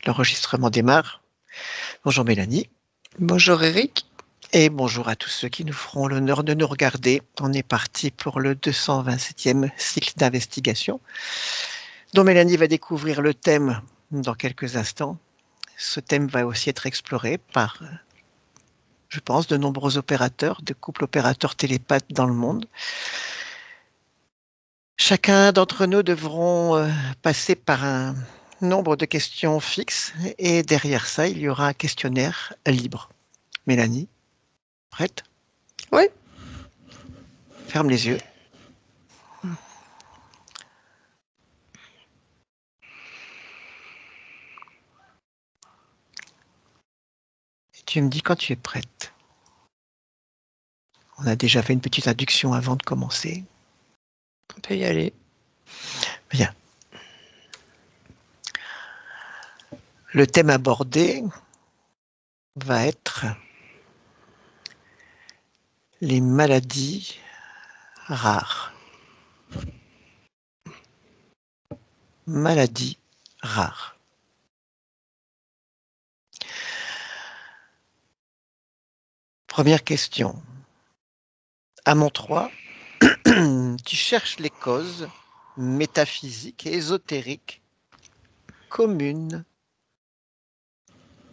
L'enregistrement démarre. Bonjour Mélanie. Bonjour Eric. Et bonjour à tous ceux qui nous feront l'honneur de nous regarder. On est parti pour le 227e cycle d'investigation, dont Mélanie va découvrir le thème dans quelques instants. Ce thème va aussi être exploré par, je pense, de nombreux opérateurs, de couples opérateurs télépathes dans le monde. Chacun d'entre nous devront passer par un nombre de questions fixes et derrière ça, il y aura un questionnaire libre. Mélanie, prête? Oui. Ferme les yeux. Et tu me dis quand tu es prête. On a déjà fait une petite induction avant de commencer. On peut y aller. Bien. Le thème abordé va être les maladies rares. Maladies rares. Première question. À mon 3, tu cherches les causes métaphysiques et ésotériques communes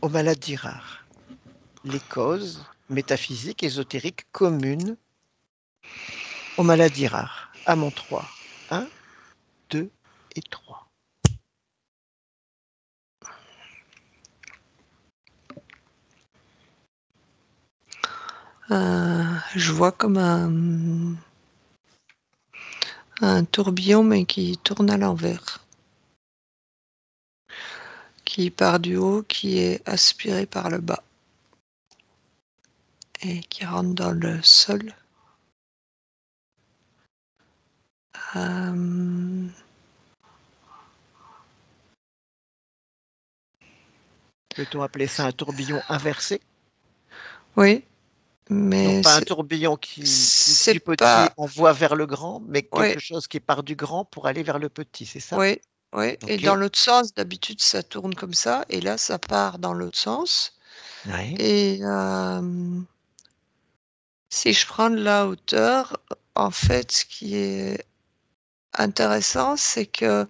aux maladies rares. Les causes métaphysiques et ésotériques communes aux maladies rares. À mon 3. 1, 2 et 3. Je vois comme un tourbillon mais qui tourne à l'envers. Qui part du haut, qui est aspiré par le bas. Et qui rentre dans le sol. Peut-on appeler ça un tourbillon inversé? Oui, Donc mais pas un tourbillon qui c'est du petit pas... envoie vers le grand, mais Oui, quelque chose qui part du grand pour aller vers le petit, c'est ça? oui, oui. Et Ok. dans l'autre sens, d'habitude, ça tourne comme ça. Et là, ça part dans l'autre sens. Ouais. Et si je prends de la hauteur, en fait, ce qui est intéressant, c'est que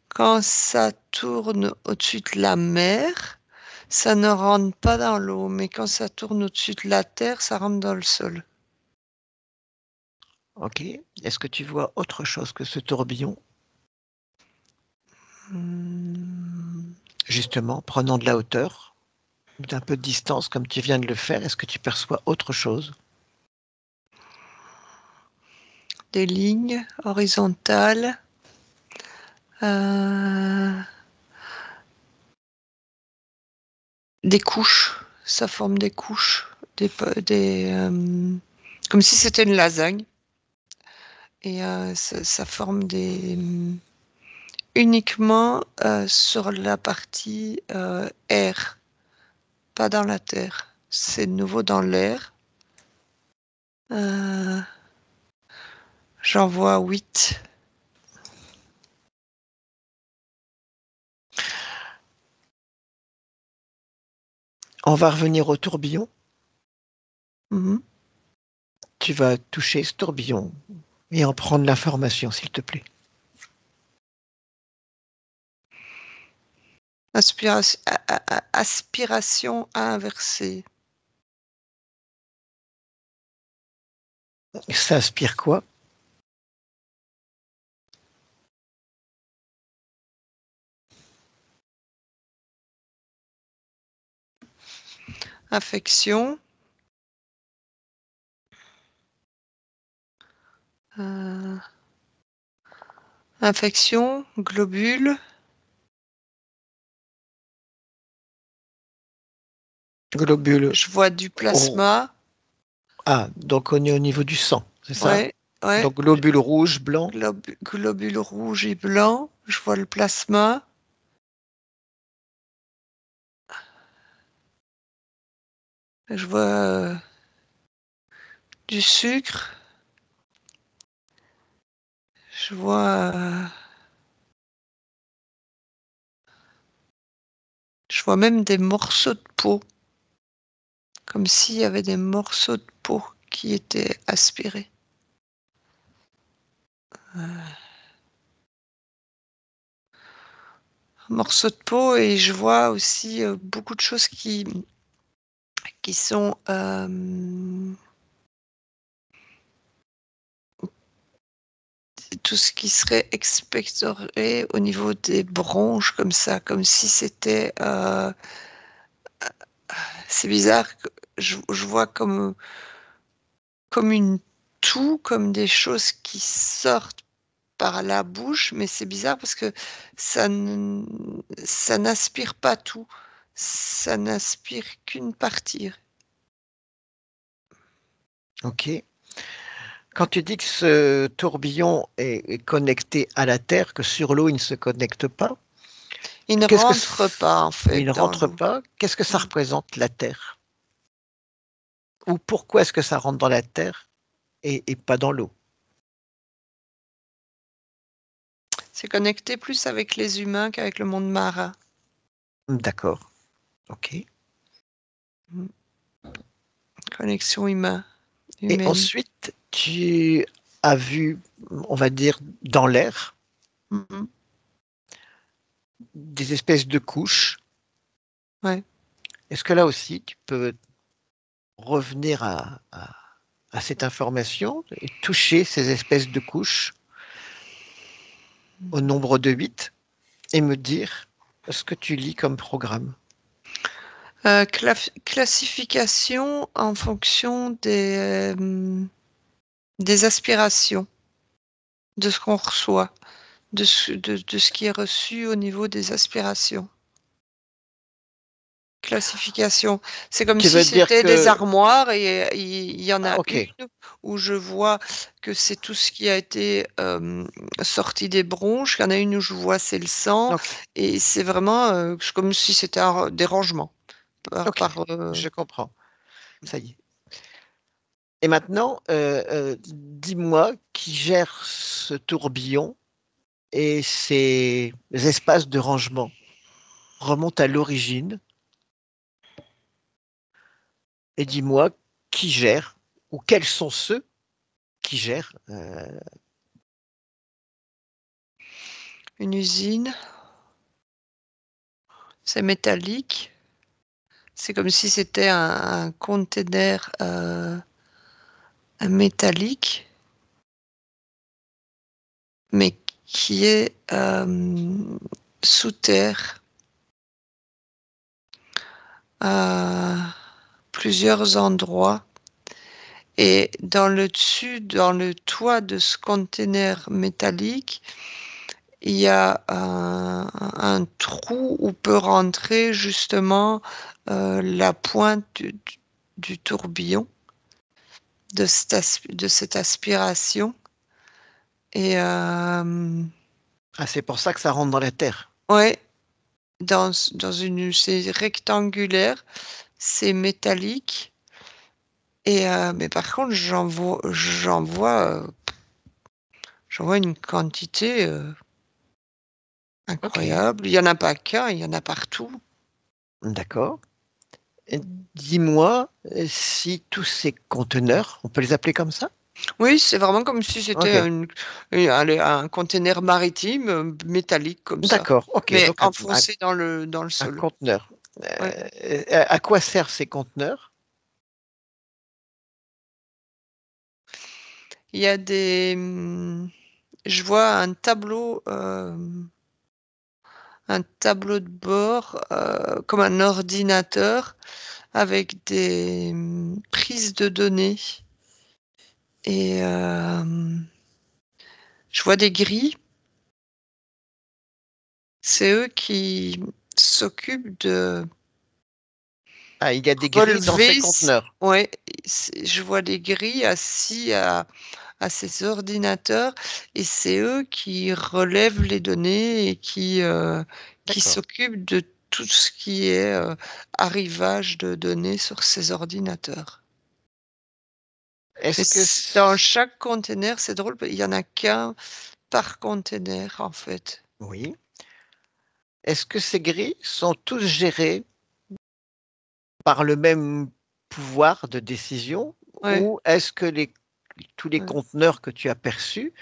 quand ça tourne au-dessus de la mer, ça ne rentre pas dans l'eau, mais quand ça tourne au-dessus de la terre, ça rentre dans le sol. Ok. Est-ce que tu vois autre chose que ce tourbillon? Mmh. Justement, prenant de la hauteur, d'un peu de distance comme tu viens de le faire, est-ce que tu perçois autre chose? Des lignes horizontales. Heu, des couches, ça forme des couches, comme si c'était une lasagne et ça forme des, uniquement, sur la partie, air, pas dans la terre. C'est de nouveau dans l'air. Heu, J'en vois 8. On va revenir au tourbillon. Mmh. Tu vas toucher ce tourbillon et en prendre l'information, s'il te plaît. Aspiration inversée. Ça aspire quoi? Infection. Heu, Infection, globules. Globule. Je vois du Oh. plasma. Ah, donc on est au niveau du sang, c'est ça? Ouais, ouais. Donc globule rouge, blanc. Globules rouges et blancs. Je vois le plasma. Je vois, du sucre. Je vois, Je vois même des morceaux de peau, comme s'il y avait des morceaux de peau qui étaient aspirés. Morceaux de peau, et je vois aussi beaucoup de choses qui sont tout ce qui serait expectoré au niveau des bronches, comme ça, comme si c'était c'est bizarre que je vois comme une toux, comme des choses qui sortent par la bouche, mais c'est bizarre parce que ça n'aspire pas tout, ça n'aspire qu'une partie. Ok. Quand tu dis que ce tourbillon est connecté à la Terre, que sur l'eau il ne se connecte pas, Il ne qu'est-ce que rentre pas, en il fait, ne dans rentre l'eau. pas? Qu'est-ce que ça Mm. représente la Terre? Ou pourquoi est-ce que ça rentre dans la Terre et pas dans l'eau? C'est connecté plus avec les humains qu'avec le monde marin. D'accord. Ok. Mm. Connexion humaine. Et ensuite, tu as vu, on va dire, dans l'air, Mhm. des espèces de couches. Ouais. Est-ce que là aussi, tu peux revenir à cette information et toucher ces espèces de couches au nombre de 8 et me dire ce que tu lis comme programme? Classification en fonction des aspirations, de ce qu'on reçoit, de ce qui est reçu au niveau des aspirations. Classification. C'est comme Tu si veux dire c'était des que... armoires et il y en Ah, a ok, une où je vois que c'est tout ce qui a été sorti des bronches. Il y en a une où je vois c'est le sang, ok, et c'est vraiment comme si c'était des rangements. ok, je comprends. Ça y est. Et maintenant, dis-moi qui gère ce tourbillon et ces espaces de rangement. Remonte à l'origine et dis-moi qui gère ou quels sont ceux qui gèrent. Une usine, c'est métallique. C'est comme si c'était un container métallique, mais qui est sous terre à plusieurs endroits. Et dans le dessus, dans le toit de ce container métallique, il y a un trou où peut rentrer justement la pointe du tourbillon, de cette aspiration. Et Ah, c'est pour ça que ça rentre dans la terre. ouais, c'est rectangulaire, c'est métallique. Et mais par contre, j'en vois une quantité Ok, incroyable. Il y en a pas qu'un, il y en a partout. d'accord. Et dis-moi si tous ces conteneurs, on peut les appeler comme ça? Oui, c'est vraiment comme si c'était Ok, allez, un container maritime métallique comme ça, d'accord. Ok, mais donc enfoncé dans le un sol. conteneur. Ouais. À quoi servent ces conteneurs? Il y a je vois un tableau de bord comme un ordinateur avec des prises de données, et je vois des grilles. C'est eux qui s'occupent de Ah, il y a des grilles dans ces relever. conteneurs. Ouais, je vois des grilles assis à ces ordinateurs, et c'est eux qui relèvent les données et qui D'accord. s'occupent de tout ce qui est arrivage de données sur ces ordinateurs. Mais Est-ce que... dans chaque container, c'est drôle, il y en a qu'un par container en fait. Oui. est-ce que ces grilles sont tous gérées par le même pouvoir de décision Ouais, ou est-ce que tous les ouais. conteneurs que tu as perçus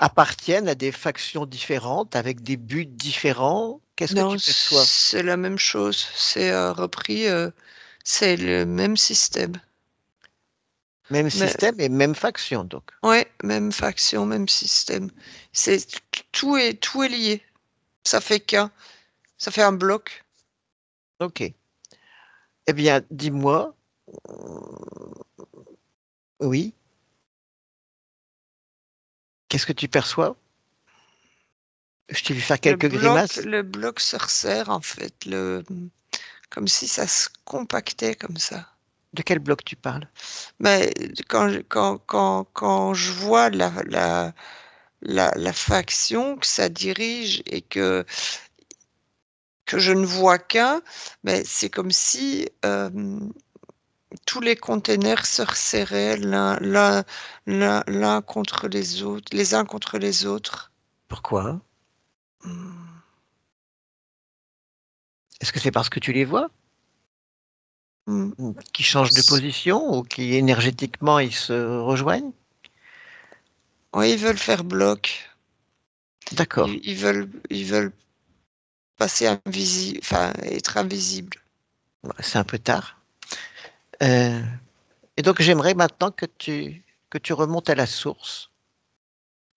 appartiennent à des factions différentes avec des buts différents? Qu'est-ce que Non, tu perçois? c'est la même chose. C'est, repris, c'est le même système. Même Mais système et même faction, donc. ouais, même faction, même système. C'est tout est lié. Ça fait qu'un. Ça fait un bloc. Ok. Eh bien, dis-moi, oui, qu'est-ce que tu perçois? Je t'ai vu faire quelques grimaces. Le bloc se resserre en fait, comme si ça se compactait comme ça. De quel bloc tu parles? Mais quand je vois la faction que ça dirige et que je ne vois qu'un, mais c'est comme si, tous les containers se resserraient l'un contre les autres, les uns contre les autres. Pourquoi? Mmh. Est-ce que c'est parce que tu les vois? Mmh. Ou qui changent de position ou qui énergétiquement ils se rejoignent? Ouais, ils veulent faire bloc. D'accord. Ils veulent passer enfin, être invisibles. Ouais, c'est un peu tard. Euh, et donc j'aimerais maintenant que tu remontes à la source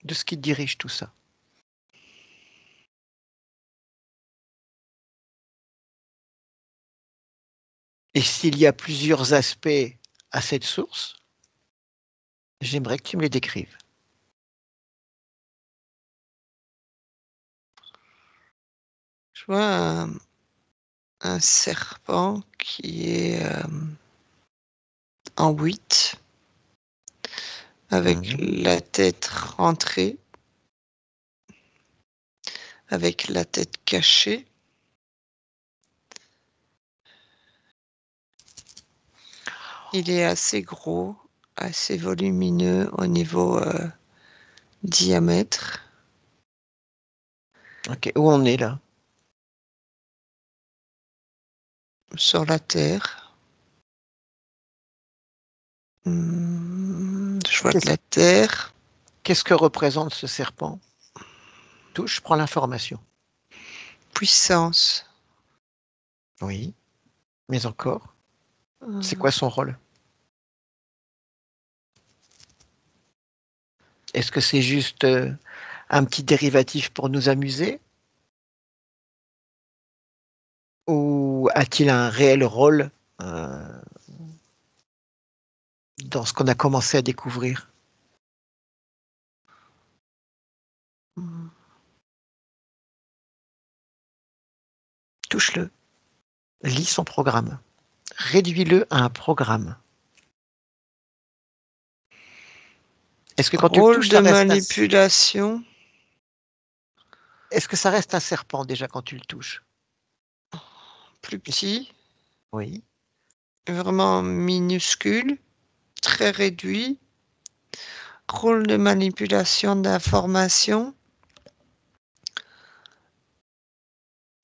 de ce qui dirige tout ça. Et s'il y a plusieurs aspects à cette source, j'aimerais que tu me les décrives. Je vois un serpent qui est, en 8 avec Mhm. la tête rentrée, avec la tête cachée. Il est assez gros, assez volumineux au niveau, diamètre. Ok, où on est là? Sur la terre. Je vois de Qu'est-ce la terre. qu'est-ce que représente ce serpent? Touche, prends l'information. Puissance. Oui, mais encore, c'est Heu, quoi son rôle? Est-ce que c'est juste un petit dérivatif pour nous amuser? Ou a-t-il un réel rôle euh, dans ce qu'on a commencé à découvrir? mmh, Touche-le, lis son programme, réduis-le à un programme. Est-ce que quand tu le rôle touches, de manipulation, est-ce que ça reste un serpent déjà quand tu le touches? plus petit, Oui. vraiment minuscule, très réduit. Rôle de manipulation d'information,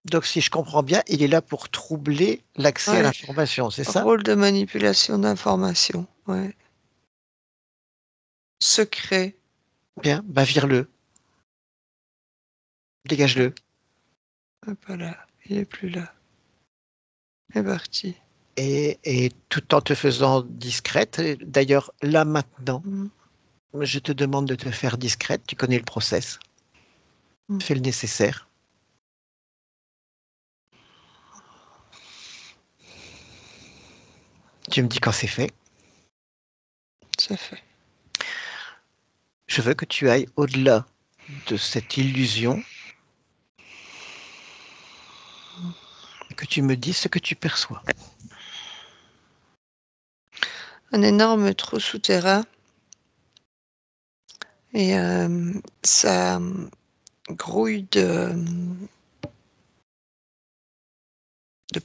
Donc si je comprends bien, il est là pour troubler l'accès à ouais, l'information, c'est ça? rôle de manipulation d'information, ouais. Secret, Bien, bah vire-le, dégage-le. hop là, il est plus là. Il est parti. Et tout en te faisant discrète, d'ailleurs là maintenant, Mmh, je te demande de te faire discrète, tu connais le process, mmh, fais le nécessaire. Tu me dis quand c'est fait. c'est fait. Je veux que tu ailles au-delà de cette illusion et que tu me dises ce que tu perçois. Un énorme trou souterrain et ça, grouille de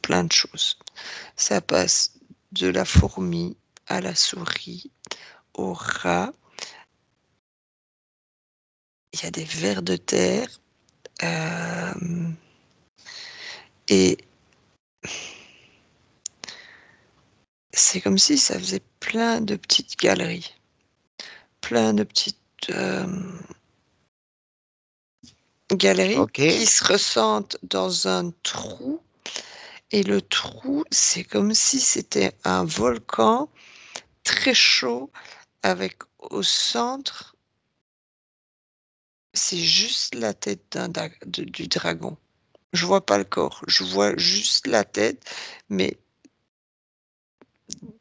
plein de choses. Ça passe de la fourmi à la souris, au rat. Il y a des vers de terre. Et c'est comme si ça faisait plein de petites galeries, plein de petites galeries Ok, qui se ressentent dans un trou. Et le trou, c'est comme si c'était un volcan très chaud avec au centre, c'est juste la tête du dragon. Je vois pas le corps, je vois juste la tête, mais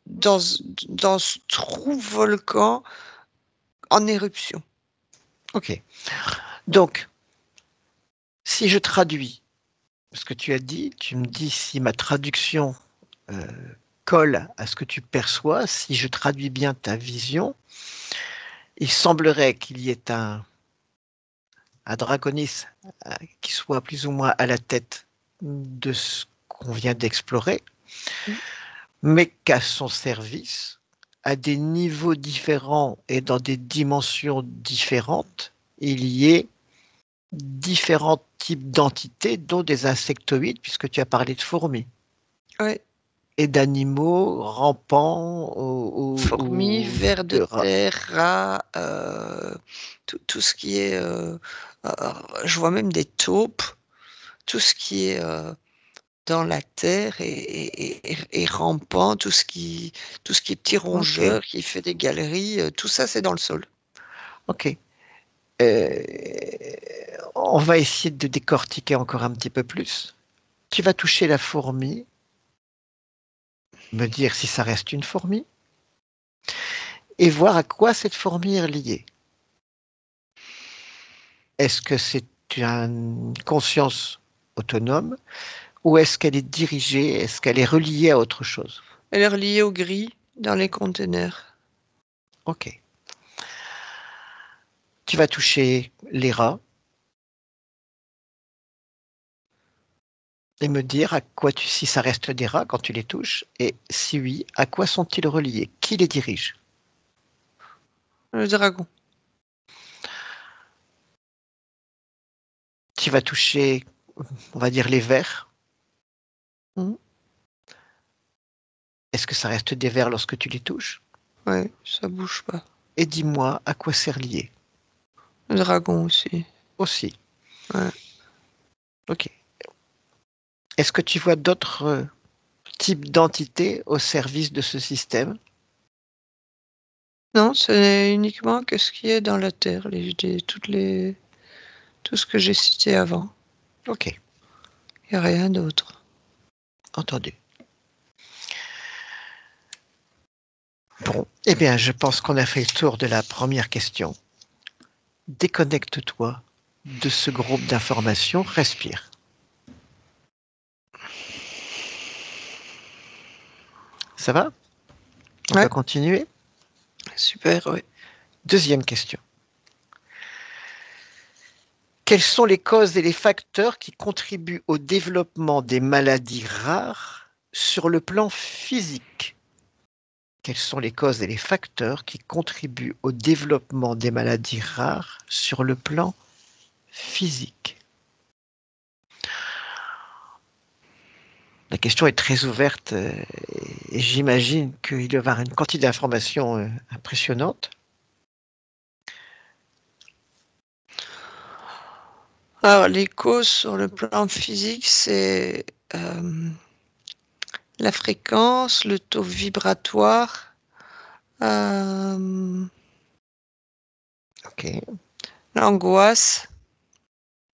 dans ce trou volcan en éruption. ok. Donc, si je traduis ce que tu as dit, tu me dis si ma traduction euh, colle à ce que tu perçois, si je traduis bien ta vision, il semblerait qu'il y ait un draconis qui soit plus ou moins à la tête de ce qu'on vient d'explorer, Mmh. mais qu'à son service, à des niveaux différents et dans des dimensions différentes, il y ait différents types d'entités, dont des insectoïdes, puisque tu as parlé de fourmis, Ouais, et d'animaux rampants fourmis, ou vers de de rats. terre, rats, tout ce qui est, heu, je vois même des taupes, tout ce qui est, dans la terre et rampant, tout ce qui est petit Ok, rongeur qui fait des galeries, tout ça, c'est dans le sol. ok. Euh, on va essayer de décortiquer encore un petit peu plus. Tu vas toucher la fourmi, me dire si ça reste une fourmi, et voir à quoi cette fourmi est liée. Est-ce que c'est une conscience autonome ou est-ce qu'elle est dirigée, est-ce qu'elle est reliée à autre chose? Elle est reliée au gris dans les conteneurs. Ok. Tu vas toucher les rats et me dire à quoi si ça reste des rats quand tu les touches et si oui, à quoi sont-ils reliés? Qui les dirige? Le dragon. Tu vas toucher, on va dire, les vers. Mmh. Est-ce que ça reste des vers lorsque tu les touches? Ouais, ça bouge pas. Et dis-moi à quoi c'est relié Le dragon aussi. aussi. Ouais. Ok. Est-ce que tu vois d'autres types d'entités au service de ce système? Non, c'est uniquement que ce qui est dans la terre, tout ce que j'ai cité avant. Ok, Il y a rien d'autre. entendu. Bon, eh bien, je pense qu'on a fait le tour de la première question. Déconnecte-toi de ce groupe d'informations, respire. Ça va? On peut Ouais, continuer? super, ouais. Deuxième question. Quelles sont les causes et les facteurs qui contribuent au développement des maladies rares sur le plan physique? Quelles sont les causes et les facteurs qui contribuent au développement des maladies rares sur le plan physique? La question est très ouverte et j'imagine qu'il doit y avoir une quantité d'informations impressionnante. Alors, les causes sur le plan physique, c'est la fréquence, le taux vibratoire, euh, Ok, l'angoisse.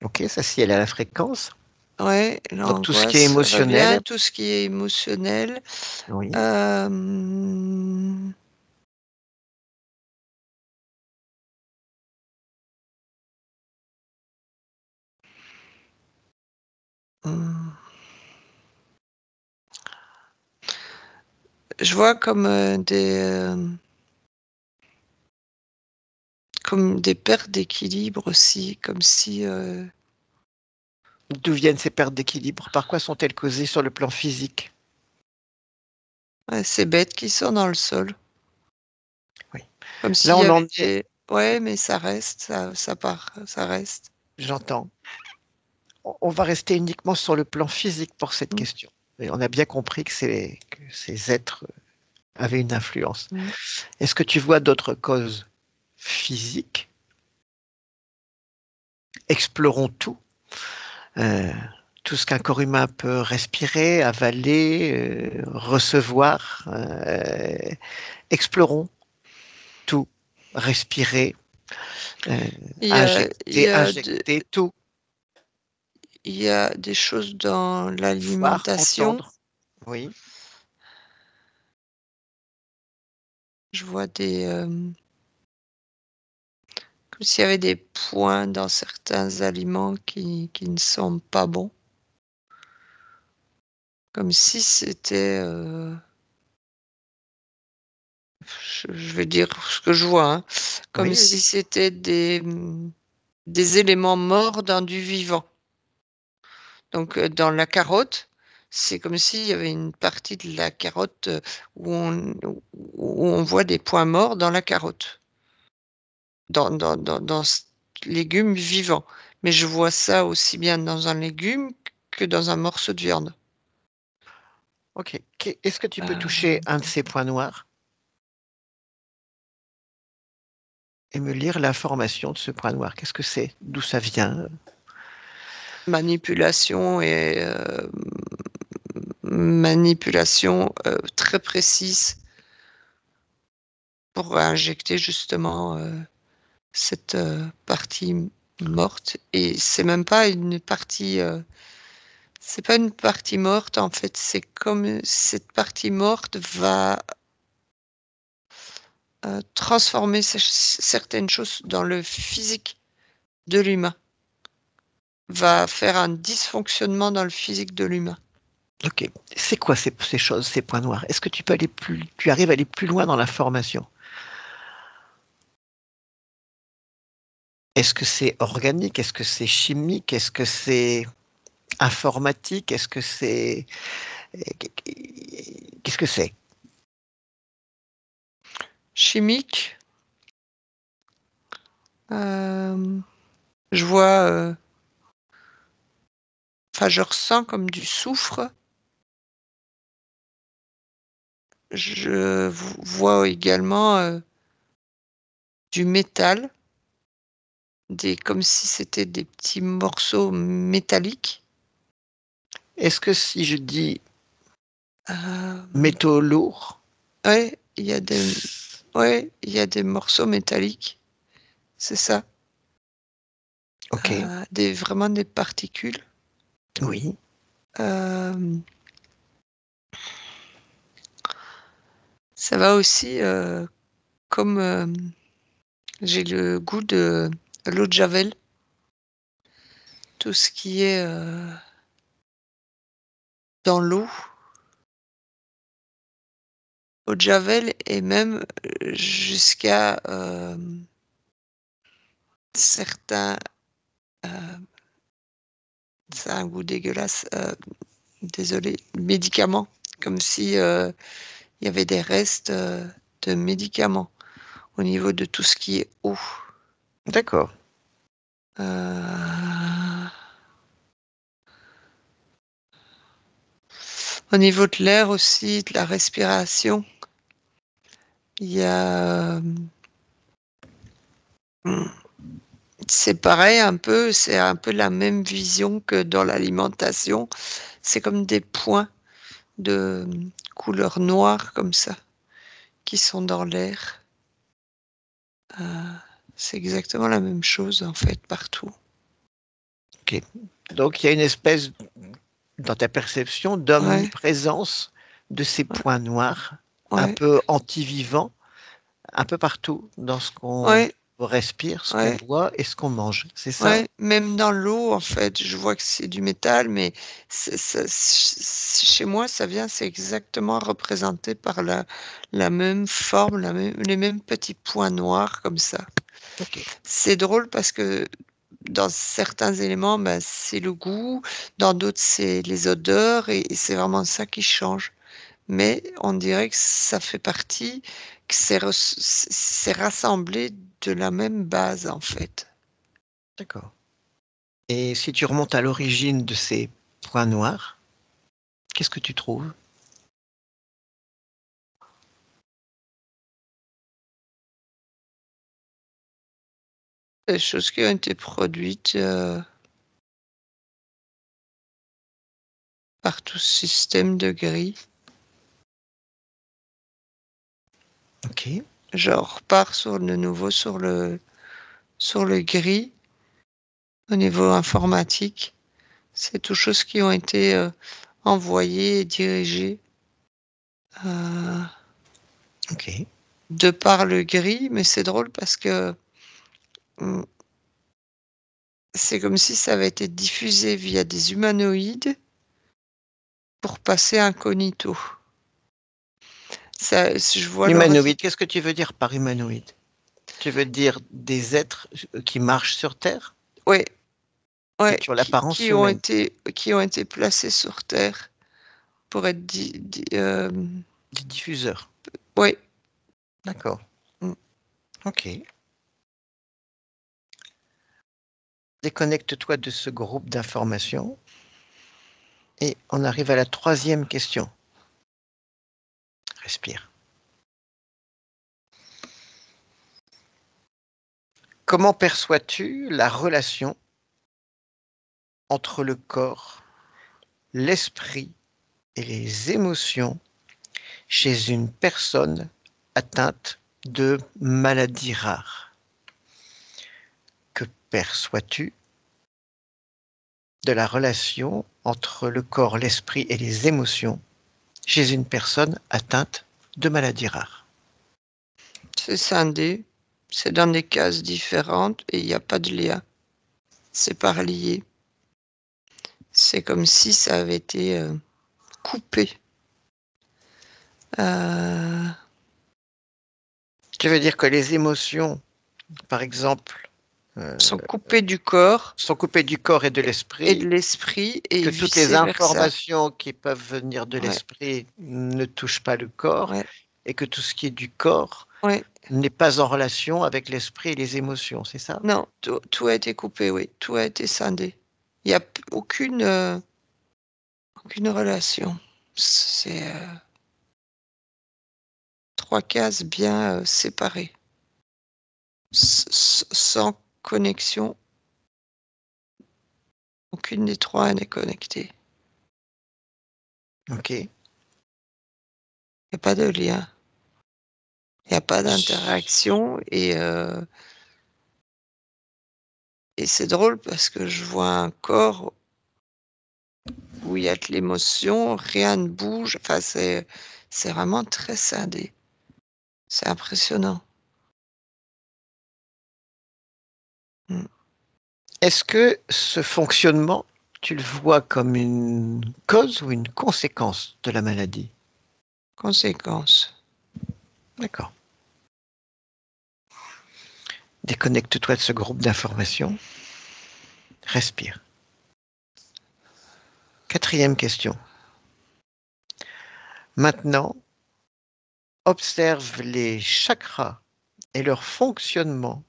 ok, ça si elle a la fréquence. Ouais, Donc tout ce qui est l'angoisse revient, émotionnel, tout ce qui est émotionnel. oui. Hem, mmh, je vois comme des pertes d'équilibre aussi, comme si, D'où viennent ces pertes d'équilibre? Par quoi sont-elles causées sur le plan physique? ouais, ces bêtes qui sont dans le sol, Oui. comme Là, s'il y on avait en est, des ouais, mais ça reste, ça part, ça reste. j'entends. on va rester uniquement sur le plan physique pour cette Mm. question. Et on a bien compris que ces êtres avaient une influence. Mm. Est-ce que tu vois d'autres causes physiques? Explorons tout. Euh, tout ce qu'un corps humain peut respirer, avaler, recevoir. Explorons tout. Respirer, Il y a injecter tout. il y a des choses dans Voir, l'alimentation. entendre. Oui. Je vois comme s'il y avait des points dans certains aliments qui ne sont pas bons. Comme si c'était, je vais dire ce que je vois, hein, comme Oui, si oui. c'était des éléments morts dans du vivant. Donc, dans la carotte, c'est comme s'il y avait une partie de la carotte, où on voit des points morts dans la carotte, dans ce légume vivant. Mais je vois ça aussi bien dans un légume que dans un morceau de viande. Ok. Est-ce que tu peux toucher Heu, un de ces points noirs et me lire l'information de ce point noir? Qu'est-ce que c'est? D'où ça vient? Manipulation et manipulation, très précise pour injecter justement, cette, partie morte, et c'est pas une partie morte, en fait, c'est comme cette partie morte va, transformer certaines choses dans le physique de l'humain, va faire un dysfonctionnement dans le physique de l'humain. Ok. C'est quoi ces choses, ces points noirs? Est-ce que tu arrives à aller plus loin dans l'information? Est-ce que c'est organique? Est-ce que c'est chimique? Est-ce que c'est informatique? Qu'est-ce que c'est? Chimique, je vois, enfin, je ressens comme du soufre. Je vois également, du métal, comme si c'était des petits morceaux métalliques. Est-ce que si je dis Hem, métaux lourds, ouais, ouais, il y a des morceaux métalliques, c'est ça. ok, Vraiment des particules. oui. Hem, Ça va aussi, comme, j'ai le goût de l'eau de Javel, tout ce qui est, dans l'eau, eau de Javel, et même, jusqu'à, certains, heu, ça a un goût dégueulasse, désolée, médicaments, comme si, il y avait des restes, de médicaments au niveau de tout ce qui est eau. D'accord. Heu, Au niveau de l'air aussi, de la respiration, il y a, mmh, c'est pareil un peu, c'est un peu la même vision que dans l'alimentation. C'est comme des points de, couleur noire comme ça, qui sont dans l'air. Heu, c'est exactement la même chose en fait partout. Ok. Donc il y a une espèce, dans ta perception, Ouais, d'omniprésence de ces ouais, points noirs, un ouais, peu anti-vivants, un peu partout dans ce qu'on ouais, respire, ce qu'on ouais. boit et ce qu'on mange. C'est ça? Ouais, même dans l'eau, en fait, je vois que c'est du métal, mais chez moi, c'est exactement représenté par la même forme, les mêmes petits points noirs comme ça. Ok. C'est drôle parce que dans certains éléments, ben, c'est le goût, dans d'autres, c'est les odeurs, et c'est vraiment ça qui change. Mais on dirait que ça fait partie, que c'est rassemblé de la même base, en fait. D'accord. Et si tu remontes à l'origine de ces points noirs, qu'est-ce que tu trouves? Des choses qui ont été produites par tout ce système de gris. Ok. Je repars de nouveau sur le gris au niveau informatique. C'est toutes choses qui ont été envoyées et dirigées Ok. de par le gris, mais c'est drôle parce que c'est comme si ça avait été diffusé via des humanoïdes pour passer incognito. Ça, si je vois leur Humanoïde, qu'est-ce que tu veux dire par humanoïde? Tu veux dire des êtres qui marchent sur Terre ouais, et ouais, qui ont l'apparence humaine, qui ont été placés sur Terre pour être des diffuseurs. ouais. D'accord. Mmh. Ok. Déconnecte-toi de ce groupe d'informations et on arrive à la troisième question. Respire. Comment perçois-tu la relation entre le corps, l'esprit et les émotions chez une personne atteinte de maladies rares? Que perçois-tu de la relation entre le corps, l'esprit et les émotions chez une personne atteinte de maladies rares? C'est scindé, c'est dans des cases différentes et il y a pas de lien. C'est pas relié. C'est comme si ça avait été coupé. Heu, Tu veux dire que les émotions, par exemple, Sont coupés du corps sont coupées du corps et de et de l'esprit, l'esprit et que toutes les vice versa. informations qui peuvent venir de Ouais, l'esprit ne touchent pas le corps, ouais, et que tout ce qui est du corps ouais. n'est pas en relation avec l'esprit et les émotions, c'est ça? Non, tout a été coupé, oui, tout a été scindé. Il y a p aucune relation. C'est 3 cases bien séparées. Sans connexion, aucune des 3 n'est connectée. Ok. Il y a pas de lien, il y a pas d'interaction et c'est drôle parce que je vois un corps où il y a de l'émotion, rien ne bouge, enfin c'est vraiment très scindé. C'est impressionnant. Mmh. Est-ce que ce fonctionnement, tu le vois comme une cause ou une conséquence de la maladie? Conséquence. D'accord. Déconnecte-toi de ce groupe d'informations. Respire. Quatrième question. Maintenant, observe les chakras et leur fonctionnement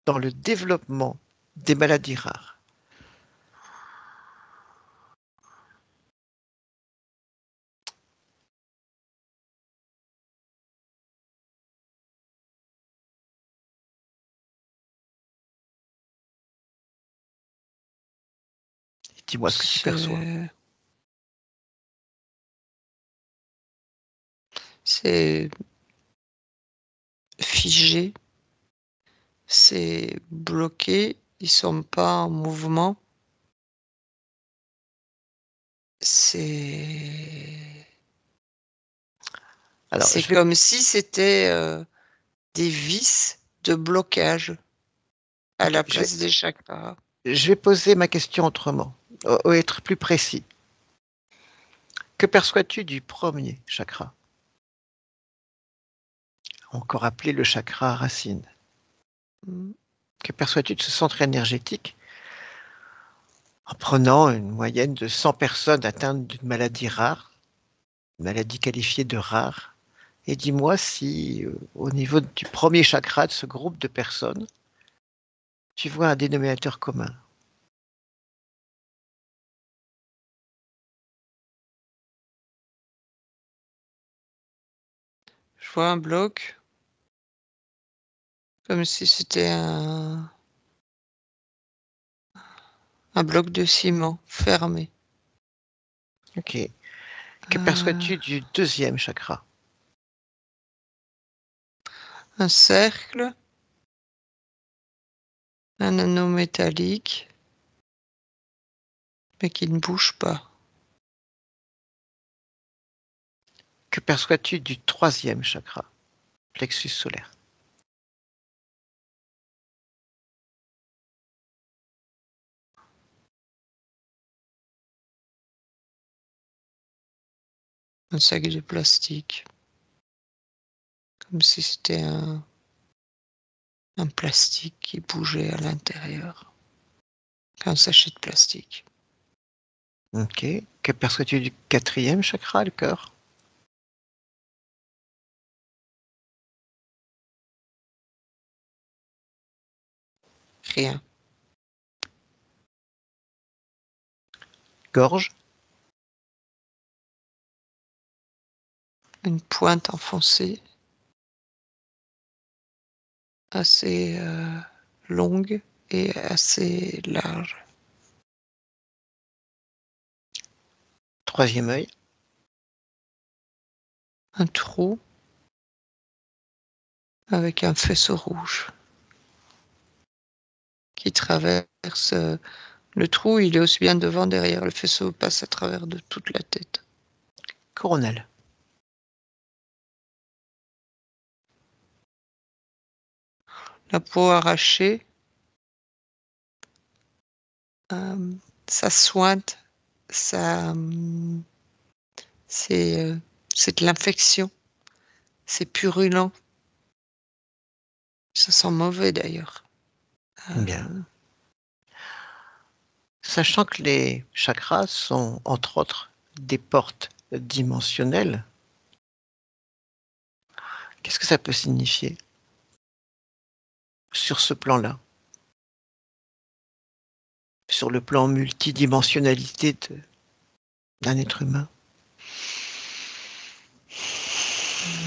dans le développement des maladies rares. Dis-moi ce que tu perçois. C'est figé, c'est bloqué, ils sont pas en mouvement. C'est Alors, c'est comme si c'était des vis de blocage à ok, la place des chakras. je vais poser ma question autrement, ou être plus précis. Que perçois-tu du premier chakra, encore appelé le chakra racine? Mmh. Que perçois-tu de ce centre énergétique en prenant une moyenne de 100 personnes atteintes d'une maladie rare, une maladie qualifiée de rare, et dis-moi si, au niveau du premier chakra de ce groupe de personnes, tu vois un dénominateur commun. vois un bloc, comme si c'était un bloc de ciment fermé. Ok. Que Euh, perçois-tu du deuxième chakra? un cercle, un anneau métallique, mais qui ne bouge pas. Que perçois-tu du troisième chakra, plexus solaire? Un sac de plastique, comme si c'était un plastique qui bougeait à l'intérieur. Un sachet de plastique. Ok. Que perçois-tu du quatrième chakra, le cœur? Rien. Gorge? Une pointe enfoncée, assez longue et assez large. Troisième œil? Un trou avec un faisceau rouge qui traverse le trou. Il est aussi bien devant, derrière. Le faisceau passe à travers de toute la tête. Coronal? La peau arrachée, ça sointe, ça, c'est de l'infection, c'est purulent. Ça sent mauvais d'ailleurs. Bien. Sachant que les chakras sont, entre autres, des portes dimensionnelles, qu'est-ce que ça peut signifier sur ce plan-là, sur le plan multidimensionnalité d'un être humain?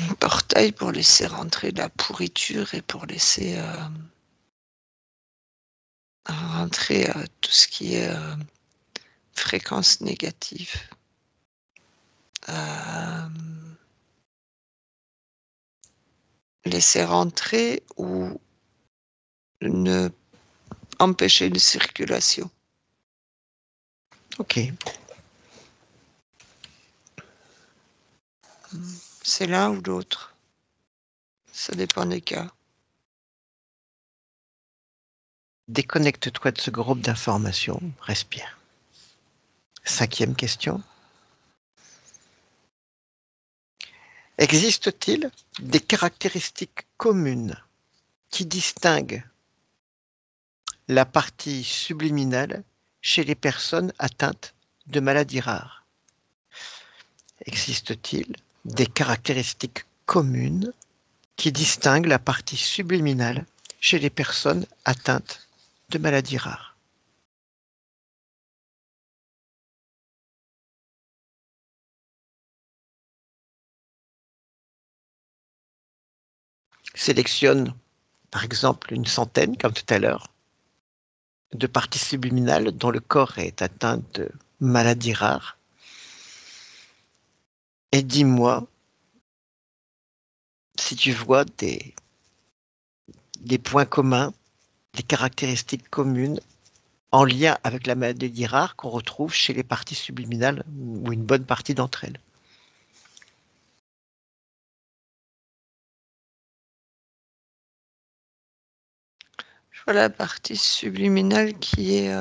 Un portail pour laisser rentrer la pourriture et pour laisser rentrer tout ce qui est fréquence négative. Laisser rentrer ou ne empêcher une circulation. Ok. C'est l'un ou l'autre. Ça dépend des cas. Déconnecte-toi de ce groupe d'informations, respire. Cinquième question. Existe-t-il des caractéristiques communes qui distinguent la partie subliminale chez les personnes atteintes de maladies rares? Existe-t-il des caractéristiques communes qui distinguent la partie subliminale chez les personnes atteintes de maladies rares? Sélectionne par exemple une centaine, comme tout à l'heure, de parties subliminales dont le corps est atteint de maladies rares et dis-moi si tu vois des points communs, des caractéristiques communes en lien avec la maladie rare qu'on retrouve chez les parties subliminales ou une bonne partie d'entre elles. Je vois la partie subliminale qui est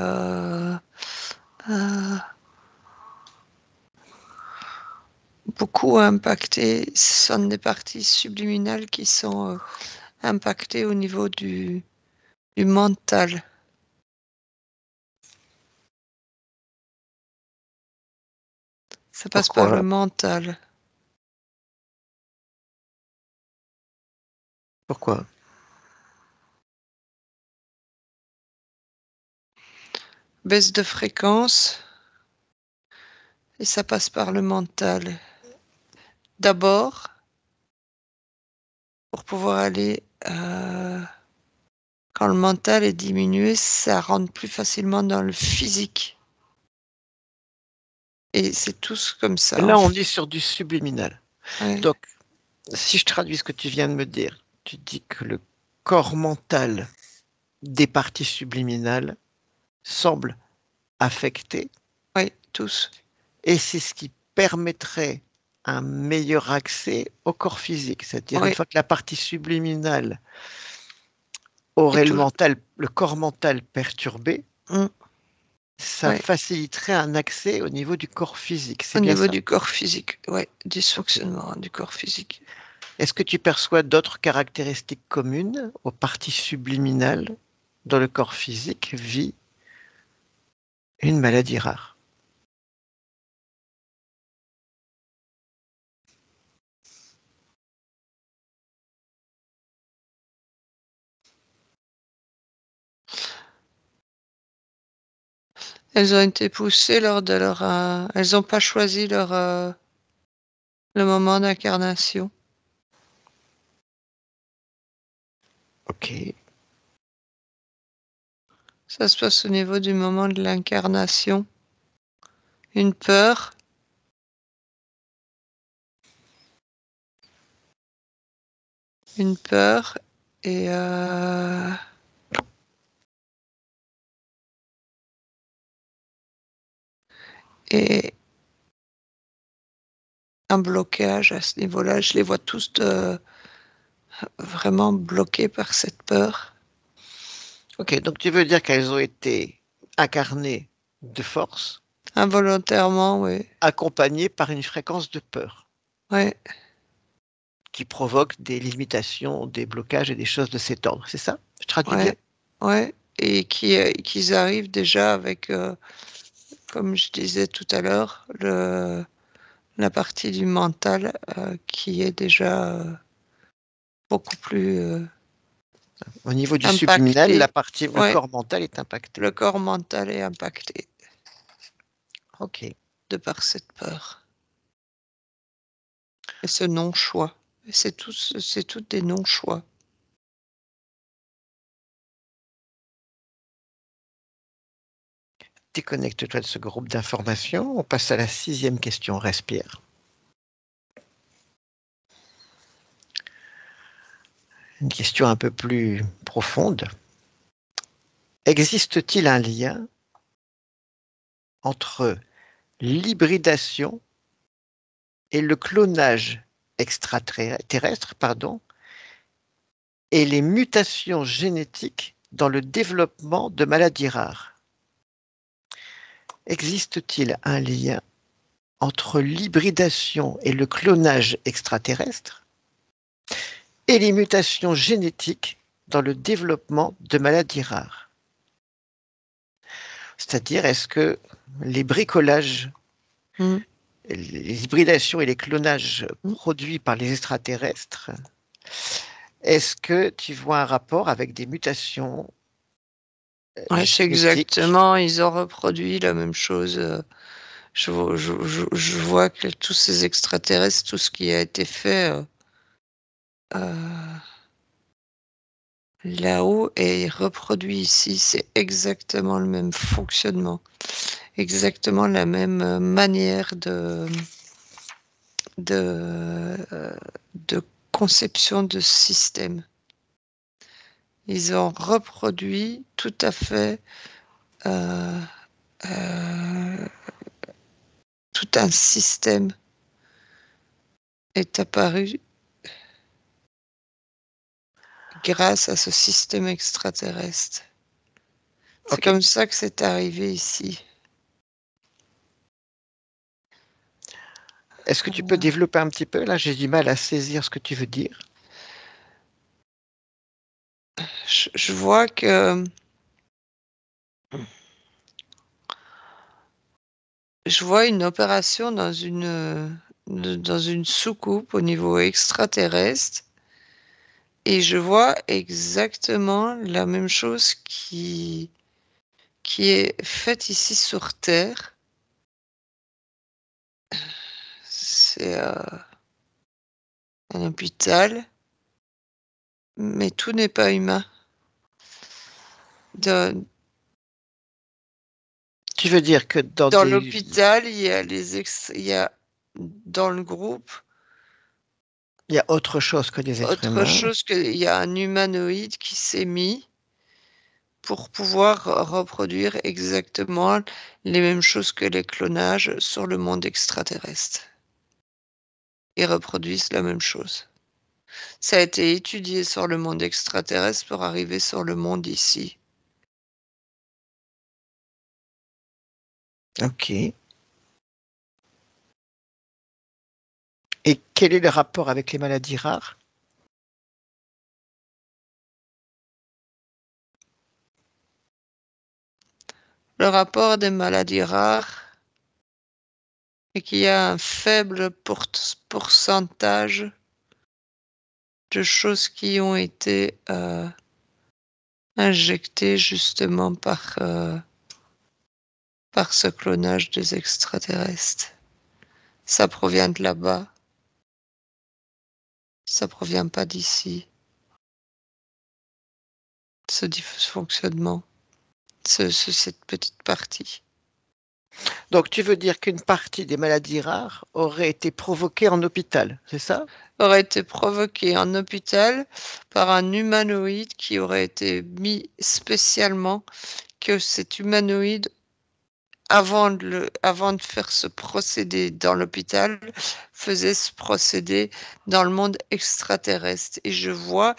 beaucoup impactée. Ce sont des parties subliminales qui sont impactées au niveau du mental. Ça passe par le Pourquoi? mental. Pourquoi? Baisse de fréquence et ça passe par le mental. D'abord, pour pouvoir aller, quand le mental est diminué, ça rentre plus facilement dans le physique. Et c'est tous comme ça, Là, on est sur du subliminal. ouais, Donc, si je traduis ce que tu viens de me dire, tu dis que le corps mental des parties subliminales semble affecté ouais, tous. et c'est ce qui permettrait un meilleur accès au corps physique. C'est-à-dire, une Ouais, fois que la partie subliminale et aurait tout le corps mental perturbé, mmh, ça ouais, faciliterait un accès au niveau du corps physique. au C'est bien niveau ça? du corps physique, ouais, Ok. dysfonctionnement du corps physique. Est-ce que tu perçois d'autres caractéristiques communes aux parties subliminales dans le corps physique vit une maladie rare? Elles ont été poussées lors de leur, elles ont pas choisi leur, le moment d'incarnation. Ok. Ça se passe au niveau du moment de l'incarnation. Une peur, une peur et et un blocage à ce niveau-là. Je les vois tous vraiment bloqués par cette peur. Ok, donc tu veux dire qu'elles ont été incarnées de force, Involontairement, oui. accompagnées par une fréquence de peur Ouais, qui provoque des limitations, des blocages et des choses de cet ordre. C'est ça? Je traduis bien? ouais, ouais. Et qu'ils arrivent déjà avec, comme je disais tout à l'heure, la partie du mental qui est déjà beaucoup plus Au niveau du subliminal, impacté. le Ouais, corps mental est impacté. le corps mental est impacté Ok. de par cette peur et ce non-choix. Et c'est toutes des non-choix. Déconnecte-toi de ce groupe d'informations. On passe à la 6e question. Respire. Une question un peu plus profonde. Existe-t-il un lien entre l'hybridation et le clonage extraterrestre, pardon, et les mutations génétiques dans le développement de maladies rares? Existe-t-il un lien entre l'hybridation et le clonage extraterrestre et les mutations génétiques dans le développement de maladies rares? C'est-à-dire, est-ce que les bricolages, Mmh. les hybridations et les clonages Mmh. produits par les extraterrestres, est-ce que tu vois un rapport avec des mutations Ouais, c'est génétiques? exactement, ils ont reproduit la même chose, je vois que tous ces extraterrestres, tout ce qui a été fait, heu, là-haut est reproduit ici. C'est exactement le même fonctionnement, exactement la même, manière de conception de système. Ils ont reproduit tout à fait, heu heu, tout un système est apparu grâce à ce système extraterrestre. C'est Ok. comme ça que c'est arrivé ici. Est-ce que tu peux développer un petit peu? Là, j'ai du mal à saisir ce que tu veux dire. Je vois que je vois une opération dans une soucoupe au niveau extraterrestre et je vois exactement la même chose qui est faite ici sur terre. C'est, un hôpital mais tout n'est pas humain. Tu veux dire que dans Dans des... l'hôpital, il y a dans le groupe Il y a autre chose que des êtres autre humains. chose qu'il y a un humanoïde qui s'est mis pour pouvoir reproduire exactement les mêmes choses que les clonages sur le monde extraterrestre. Ils reproduisent la même chose. Ça a été étudié sur le monde extraterrestre pour arriver sur le monde ici. Ok. Et quel est le rapport avec les maladies rares? Le rapport des maladies rares est qu'il y a un faible pourcentage de choses qui ont été injectées justement par ce clonage des extraterrestres. Ça provient de là-bas, ça provient pas d'ici. Ce fonctionnement, cette petite partie Donc tu veux dire qu'une partie des maladies rares aurait été provoquée en hôpital, c'est ça? aurait été provoquée en hôpital par un humanoïde qui aurait été mis spécialement, que cet humanoïde, avant de faire ce procédé dans l'hôpital, faisait ce procédé dans le monde extraterrestre. Et je vois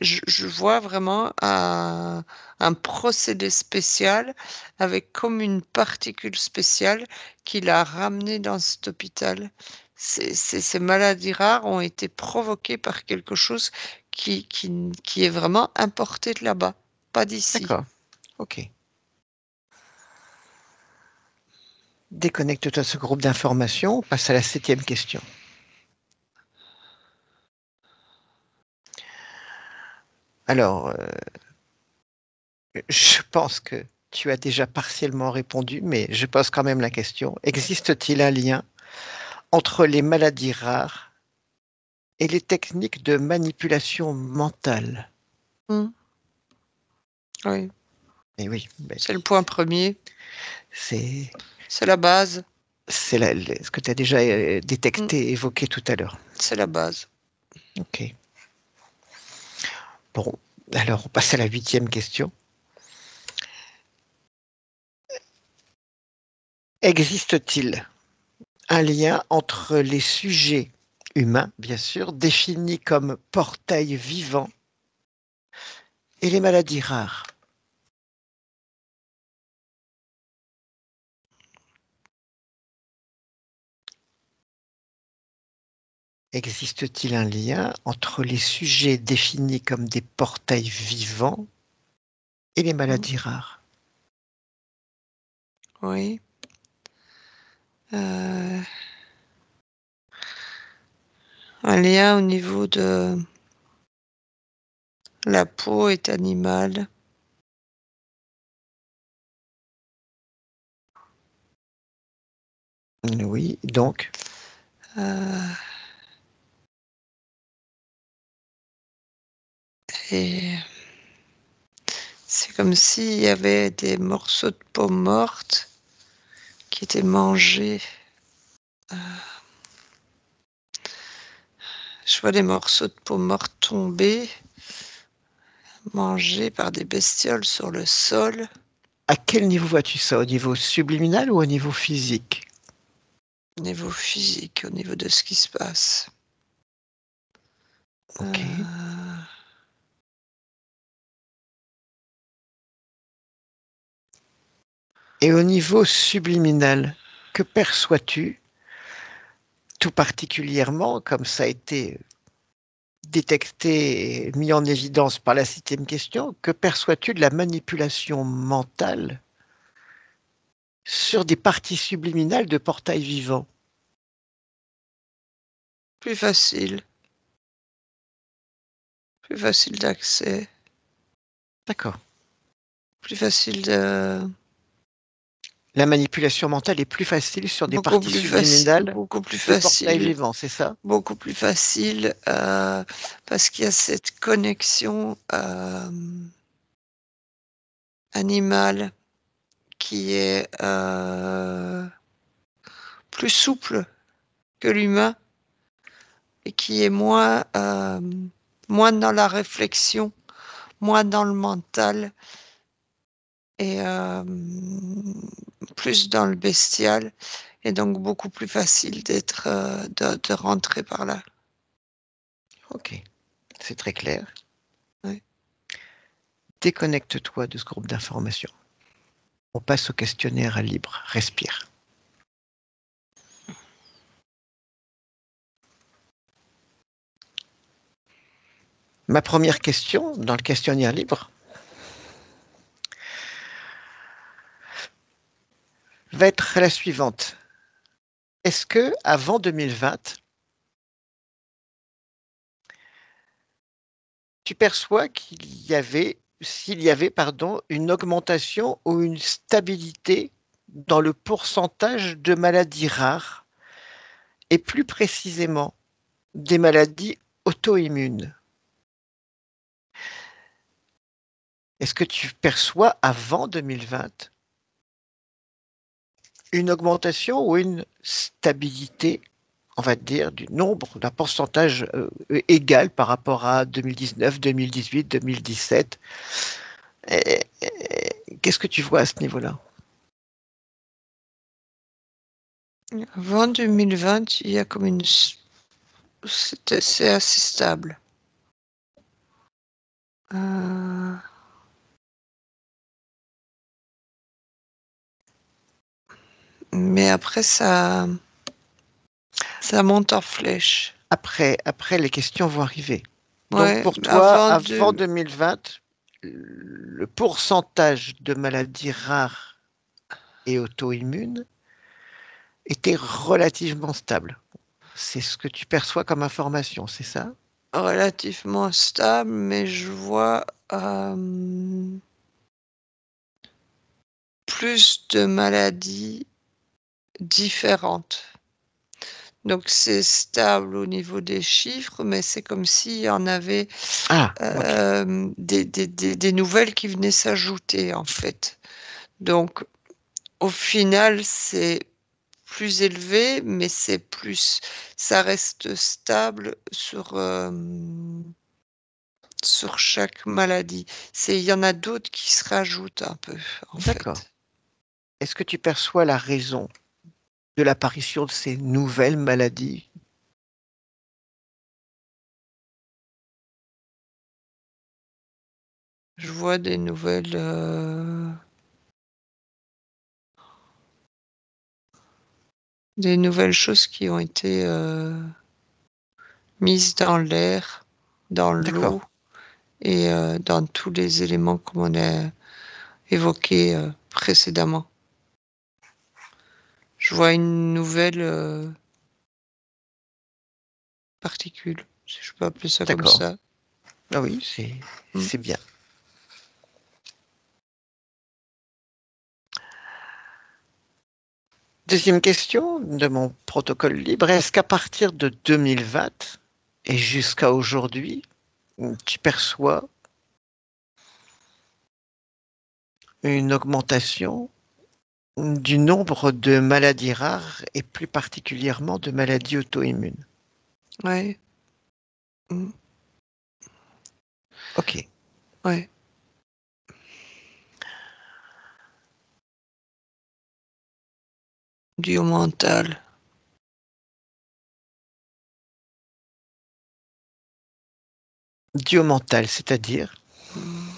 je vois vraiment un procédé spécial avec comme une particule spéciale qu'il a ramené dans cet hôpital. Ces maladies rares ont été provoquées par quelque chose qui est vraiment importé de là-bas, pas d'ici. D'accord. Ok. Déconnecte-toi de ce groupe d'informations. On passe à la 7e question. Alors, je pense que tu as déjà partiellement répondu, mais je pose quand même la question. Existe-t-il un lien entre les maladies rares et les techniques de manipulation mentale? Mmh. Oui, Et oui, ben, c'est le point premier, c'est c'est la base. ce que tu as déjà Mmh, détecté, évoqué tout à l'heure. c'est la base. Ok. Bon, alors on passe à la 8e question. Existe-t-il un lien entre les sujets humains, bien sûr, définis comme portails vivants, et les maladies rares? Existe-t-il un lien entre les sujets définis comme des portails vivants et les Mmh, maladies rares? oui. Euh, un lien au niveau de la peau est animale. Oui, donc, euh, et c'est comme s'il y avait des morceaux de peau morte qui étaient mangés. euh, je vois des morceaux de peau morte tomber, mangés par des bestioles sur le sol. à quel niveau vois-tu ça? Au niveau subliminal ou au niveau physique? Au niveau physique, au niveau de ce qui se passe. Ok. Euh, Et au niveau subliminal, que perçois-tu tout particulièrement, comme ça a été détecté et mis en évidence par la 7e question, que perçois-tu de la manipulation mentale sur des parties subliminales de portails vivants? plus facile, plus facile d'accès, D'accord. plus facile de... La manipulation mentale est plus facile sur des beaucoup parties plus facile, subliminales beaucoup plus de portail facile, vivant, c'est ça? beaucoup plus facile, parce qu'il y a cette connexion animale qui est plus souple que l'humain et qui est moins dans la réflexion, moins dans le mental et plus dans le bestial et donc beaucoup plus facile de rentrer par là. Ok, c'est très clair. Ouais. Déconnecte-toi de ce groupe d'informations. On passe au questionnaire à libre. Respire. Ma première question dans le questionnaire libre va être la suivante. Est-ce que avant 2020, tu perçois s'il y avait, pardon, une augmentation ou une stabilité dans le pourcentage de maladies rares et plus précisément des maladies auto-immunes? Est-ce que tu perçois avant 2020 une augmentation ou une stabilité, on va dire, du nombre, d'un pourcentage égal par rapport à 2019, 2018, 2017? Qu'est-ce que tu vois à ce niveau-là? Avant 2020, il y a comme c'est assez stable. Mais après ça monte en flèche. Après, les questions vont arriver. Donc, Ouais, pour toi, avant avant de 2020, le pourcentage de maladies rares et auto-immunes était relativement stable. C'est ce que tu perçois comme information, c'est ça? relativement stable, mais je vois plus de maladies différentes. Donc c'est stable au niveau des chiffres, mais c'est comme s'il y en avait Ah, ok, des nouvelles qui venaient s'ajouter en fait. Donc au final, c'est plus élevé, mais ça reste stable sur chaque maladie. Il y en a d'autres qui se rajoutent un peu, en d'accord. fait. Est-ce que tu perçois la raison de l'apparition de ces nouvelles maladies? Je vois des nouvelles choses qui ont été mises dans l'air, dans D'accord, l'eau et dans tous les éléments comme on a évoqués précédemment. Je vois une nouvelle particule, si je peux appeler ça comme d'accord. ça. Ah oui, Mm. c'est bien. Deuxième question de mon protocole libre. Est-ce qu'à partir de 2020 et jusqu'à aujourd'hui, tu perçois une augmentation du nombre de maladies rares et plus particulièrement de maladies auto-immunes? Ouais. Mm. Ok. Ouais. Dû au mental. Dû au mental, c'est-à-dire? Mm.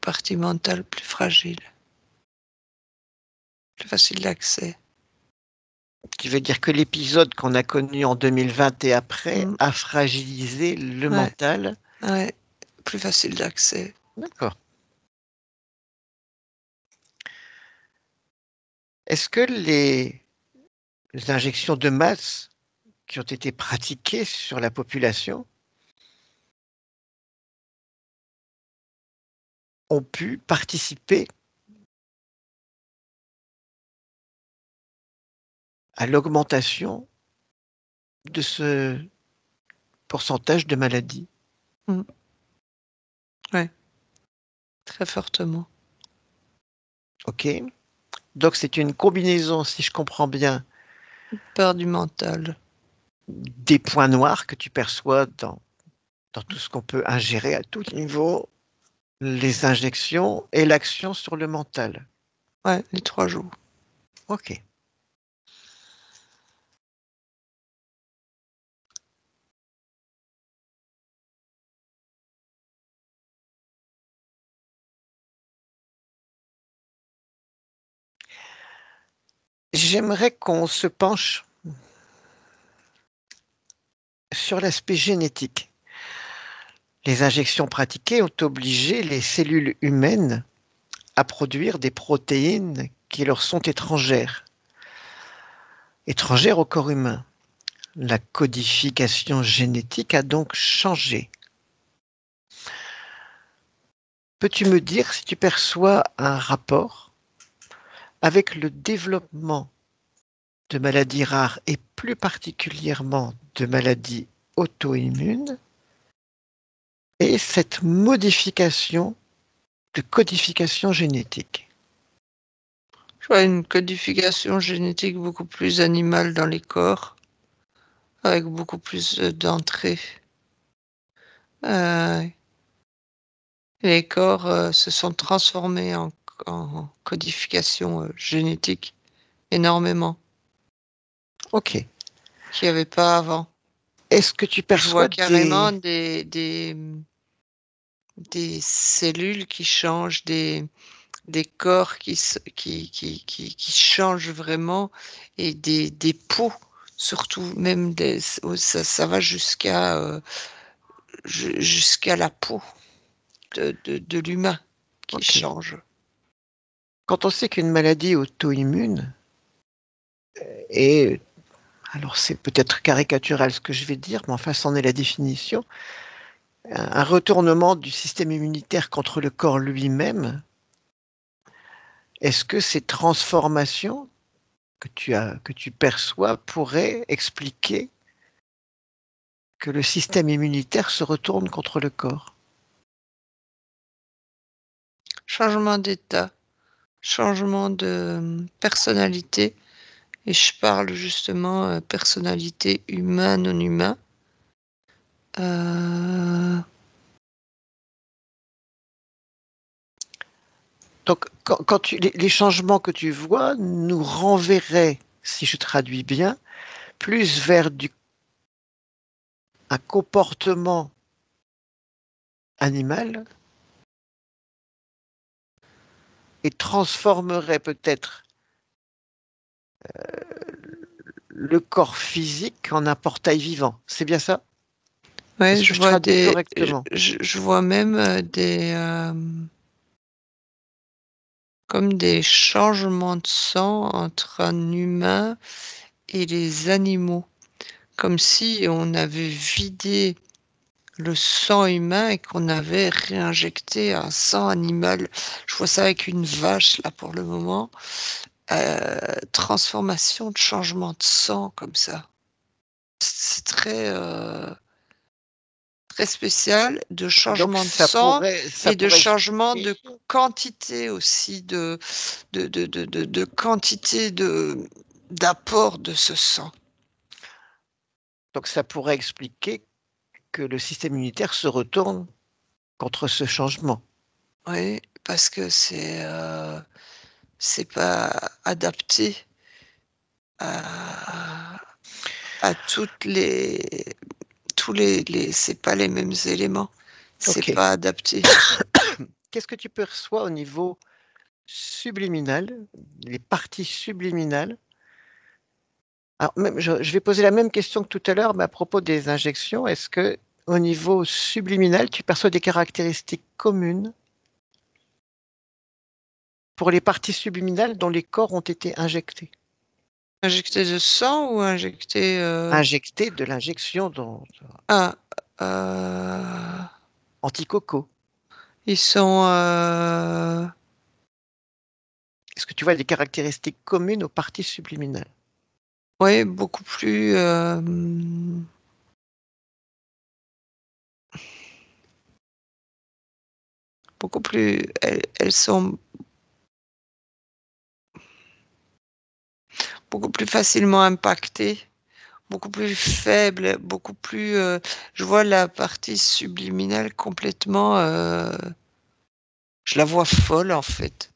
Partie mentale plus fragile, plus facile d'accès. Tu veux dire que l'épisode qu'on a connu en 2020 et après Mm. a fragilisé le Ouais, mental? ouais, plus facile d'accès. D'accord. Est-ce que les injections de masse qui ont été pratiquées sur la population ont pu participer à l'augmentation de ce pourcentage de maladies. Ouais, très fortement. OK. Donc c'est une combinaison, si je comprends bien, Peur du mental. des points noirs que tu perçois dans tout ce qu'on peut ingérer à tout niveau, les injections et l'action sur le mental. Ouais, les 3 jours. OK. J'aimerais qu'on se penche sur l'aspect génétique. Les injections pratiquées ont obligé les cellules humaines à produire des protéines qui leur sont étrangères au corps humain. La codification génétique a donc changé. Peux-tu me dire si tu perçois un rapport avec le développement de maladies rares et plus particulièrement de maladies auto-immunes et cette modification de codification génétique? Je vois une codification génétique beaucoup plus animale dans les corps, avec beaucoup plus, d'entrées. Les corps, se sont transformés en codification, génétique énormément, OK. qu'il y avait pas avant. Est-ce que tu Je vois perçois carrément des... des cellules qui changent, des corps qui changent vraiment et des peaux surtout, même ça va jusqu'à la peau de l'humain qui OK. change. Quand on sait qu'une maladie auto-immune est, alors c'est peut-être caricatural ce que je vais dire, mais enfin c'en est la définition, un retournement du système immunitaire contre le corps lui-même, est-ce que ces transformations que tu perçois pourraient expliquer que le système immunitaire se retourne contre le corps? Changement d'état, changement de, personnalité et je parle justement, personnalité humain, non humain. Heu, Donc quand les changements que tu vois nous renverraient, si je traduis bien, plus vers un comportement animal et transformerait peut-être le corps physique en un portail vivant. C'est bien ça? ouais, Est-ce que je je vois traduis des correctement? je vois même, comme des changements de sang entre un humain et les animaux. Comme si on avait vidé le sang humain et qu'on avait réinjecté un sang animal. Je vois ça avec une vache là pour le moment. Transformation de changement de sang comme ça. C'est très, très spécial, de Donc changement de sang ça et de pourrait changement expliquer de quantité aussi de quantité d'apport de ce sang. donc ça pourrait expliquer que le système immunitaire se retourne contre ce changement. Oui, parce que c'est pas adapté à toutes les tous les c'est pas les mêmes éléments. C'est OK. pas adapté. Qu'est-ce que tu perçois au niveau subliminal, les parties subliminales? Alors même je vais poser la même question que tout à l'heure, mais à propos des injections. Est-ce que au niveau subliminal, tu perçois des caractéristiques communes pour les parties subliminales dont les corps ont été injectés? Injecté de sang ou injecté, Injectés de l'injection dont ah, heu, anti-coco. Ils sont... Est-ce que tu vois des caractéristiques communes aux parties subliminales? Oui, beaucoup plus... beaucoup plus... elles sont beaucoup plus facilement impactées, beaucoup plus faibles, beaucoup plus... je vois la partie subliminale complètement... je la vois folle, en fait.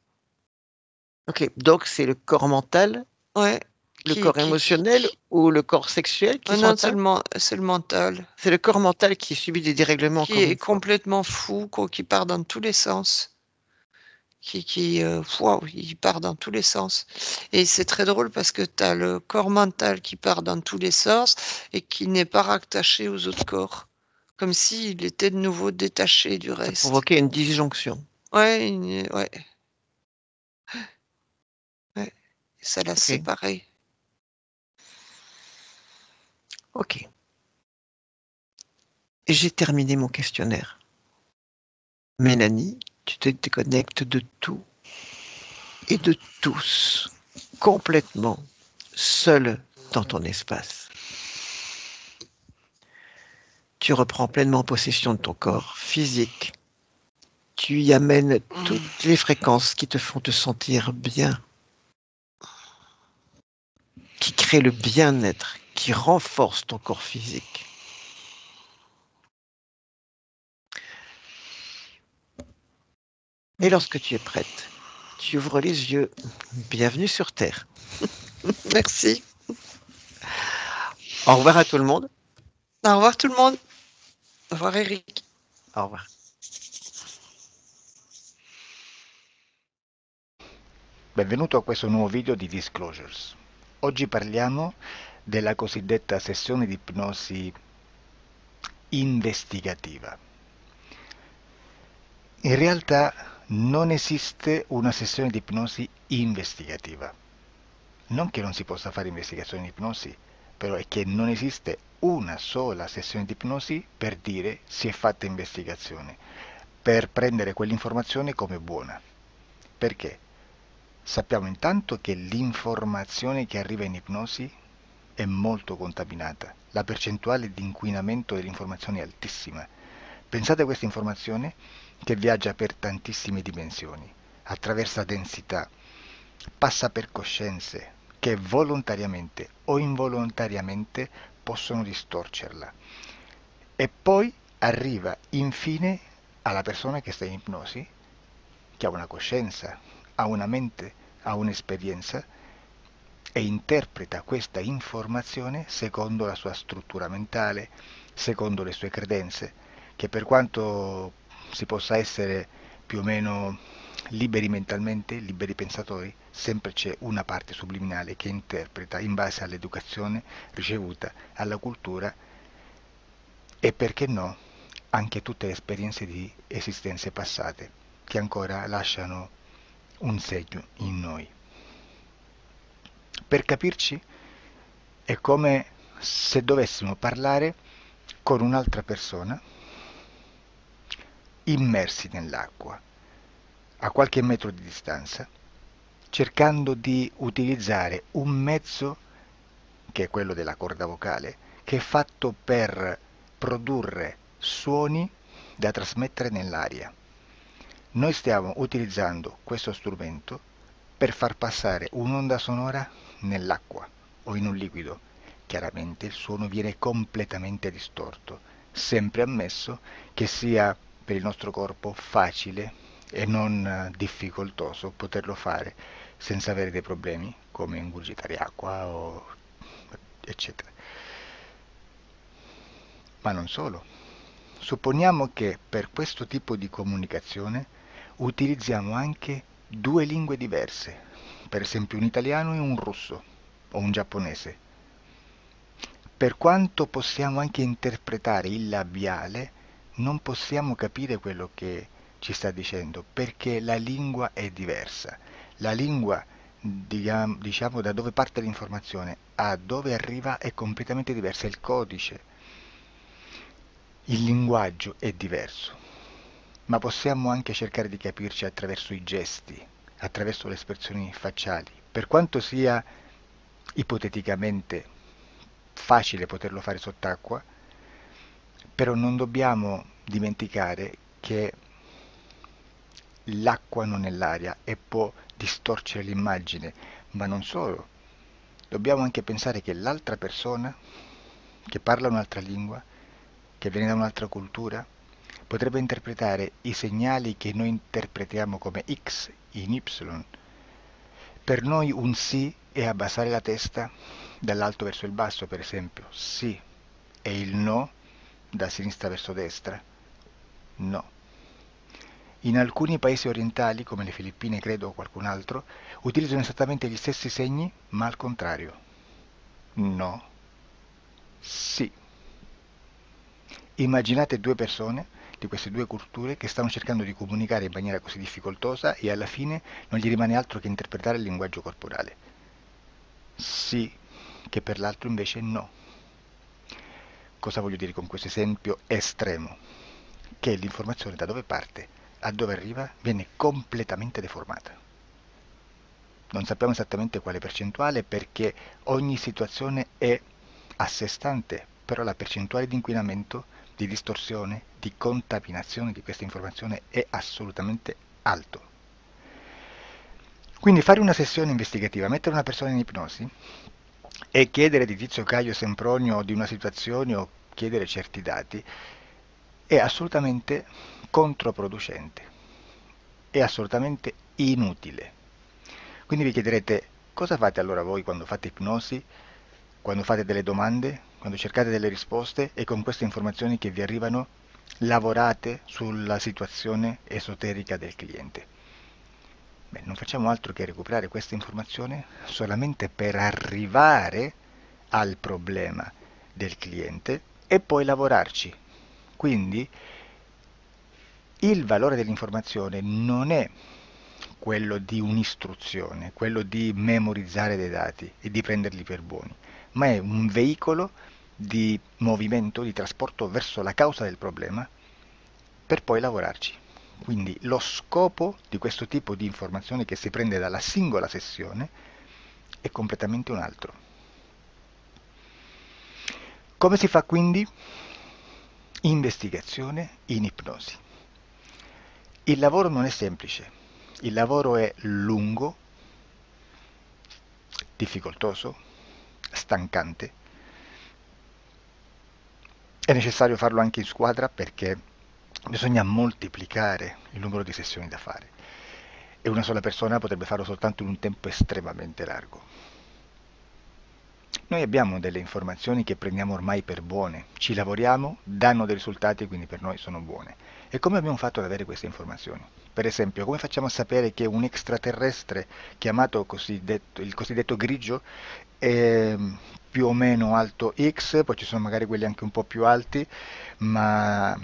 Ok, donc c'est le corps mental, Ouais. le corps émotionnel ou le corps sexuel qui sont Non, atteints? c'est le mental C'est le corps mental qui subit des dérèglements qui encore est une fois. complètement fou, quoi, qui part dans tous les sens. Waouh, il part dans tous les sens. Et c'est très drôle parce que tu as le corps mental qui part dans tous les sens et qui n'est pas rattaché aux autres corps. Comme s'il était de nouveau détaché du Ça reste. provoquait une disjonction. Ouais, ouais, ouais. Ça l'a Ok, séparé. ok. J'ai terminé mon questionnaire. Mélanie, tu te déconnectes de tout et de tous, complètement, seule dans ton espace. Tu reprends pleinement possession de ton corps physique. Tu y amènes toutes les fréquences qui te font te sentir bien, qui créent le bien-être, qui renforcent ton corps physique. Et lorsque tu es prête, tu ouvres les yeux. Bienvenue sur Terre. Merci. Au revoir à tout le monde. Au revoir tout le monde. Au revoir Eric. Au revoir. Benvenuto a questo nuovo video di Disclosures. Oggi parliamo della cosiddetta sessione di ipnosi investigativa. In realtà non esiste una sessione di ipnosi investigativa. Non che non si possa fare investigazione di ipnosi, però è che non esiste una sola sessione di ipnosi per dire si è fatta investigazione, per prendere quell'informazione come buona. Perché? Sappiamo intanto che l'informazione che arriva in ipnosi è molto contaminata, la percentuale di inquinamento dell'informazione è altissima. Pensate a questa informazione che viaggia per tantissime dimensioni, attraversa densità, passa per coscienze che volontariamente o involontariamente possono distorcerla e poi arriva infine alla persona che sta in ipnosi, che ha una coscienza, ha una mente, ha un'esperienza e interpreta questa informazione secondo la sua struttura mentale, secondo le sue credenze, che per quanto si possa essere più o meno liberi mentalmente, liberi pensatori, sempre c'è una parte subliminale che interpreta in base all'educazione ricevuta, alla cultura e perché no, anche tutte le esperienze di esistenze passate che ancora lasciano un segno in noi. Per capirci, è come se dovessimo parlare con un'altra persona immersi nell'acqua, a qualche metro di distanza, cercando di utilizzare un mezzo, che è quello della corda vocale, che è fatto per produrre suoni da trasmettere nell'aria. Noi stiamo utilizzando questo strumento per far passare un'onda sonora nell'acqua o in un liquido. Chiaramente il suono viene completamente distorto, sempre ammesso che sia per il nostro corpo facile e non difficoltoso poterlo fare senza avere dei problemi come ingurgitare acqua o eccetera. Ma non solo. Supponiamo che per questo tipo di comunicazione utilizziamo anche due lingue diverse, per esempio un italiano e un russo o un giapponese. Per quanto possiamo anche interpretare il labiale, non possiamo capire quello che ci sta dicendo perché la lingua è diversa. La lingua, diciamo, da dove parte l'informazione a dove arriva è completamente diversa, il codice, il linguaggio è diverso. ma possiamo anche cercare di capirci attraverso i gesti, attraverso le espressioni facciali. Per quanto sia ipoteticamente facile poterlo fare sott'acqua, però non dobbiamo dimenticare che l'acqua non è l'aria e può distorcere l'immagine, ma non solo. Dobbiamo anche pensare che l'altra persona, che parla un'altra lingua, che viene da un'altra cultura, potrebbe interpretare i segnali che noi interpretiamo come X in Y. Per noi un sì è abbassare la testa dall'alto verso il basso, per esempio, sì, e il no da sinistra verso destra, no. In alcuni paesi orientali, come le Filippine credo o qualcun altro, utilizzano esattamente gli stessi segni, ma al contrario. No, sì. Immaginate due persone di queste due culture che stanno cercando di comunicare in maniera così difficoltosa e alla fine non gli rimane altro che interpretare il linguaggio corporale. Sì, che per l'altro invece no. Cosa voglio dire con questo esempio estremo? Che l'informazione da dove parte a dove arriva viene completamente deformata. Non sappiamo esattamente quale percentuale perché ogni situazione è a sé stante, però la percentuale di inquinamento, di distorsione, di contaminazione di questa informazione è assolutamente alto. Quindi fare una sessione investigativa, mettere una persona in ipnosi e chiedere di Tizio Caio Sempronio di una situazione o chiedere certi dati è assolutamente controproducente, è assolutamente inutile. Quindi vi chiederete cosa fate allora voi quando fate ipnosi, quando fate delle domande, quando cercate delle risposte e con queste informazioni che vi arrivano lavorate sulla situazione esoterica del cliente. Beh, non facciamo altro che recuperare questa informazione solamente per arrivare al problema del cliente e poi lavorarci. Quindi il valore dell'informazione non è quello di un'istruzione, quello di memorizzare dei dati e di prenderli per buoni, ma è un veicolo di movimento, di trasporto verso la causa del problema per poi lavorarci. Quindi lo scopo di questo tipo di informazione che si prende dalla singola sessione è completamente un altro. Come si fa quindi? Investigazione in ipnosi. Il lavoro non è semplice, il lavoro è lungo, difficoltoso, stancante. È necessario farlo anche in squadra perché bisogna moltiplicare il numero di sessioni da fare e una sola persona potrebbe farlo soltanto in un tempo estremamente largo. Noi abbiamo delle informazioni che prendiamo ormai per buone, ci lavoriamo, danno dei risultati e quindi per noi sono buone. E come abbiamo fatto ad avere queste informazioni? Per esempio, come facciamo a sapere che un extraterrestre chiamato il cosiddetto grigio è più o meno alto X, poi ci sono magari quelli anche un po' più alti, ma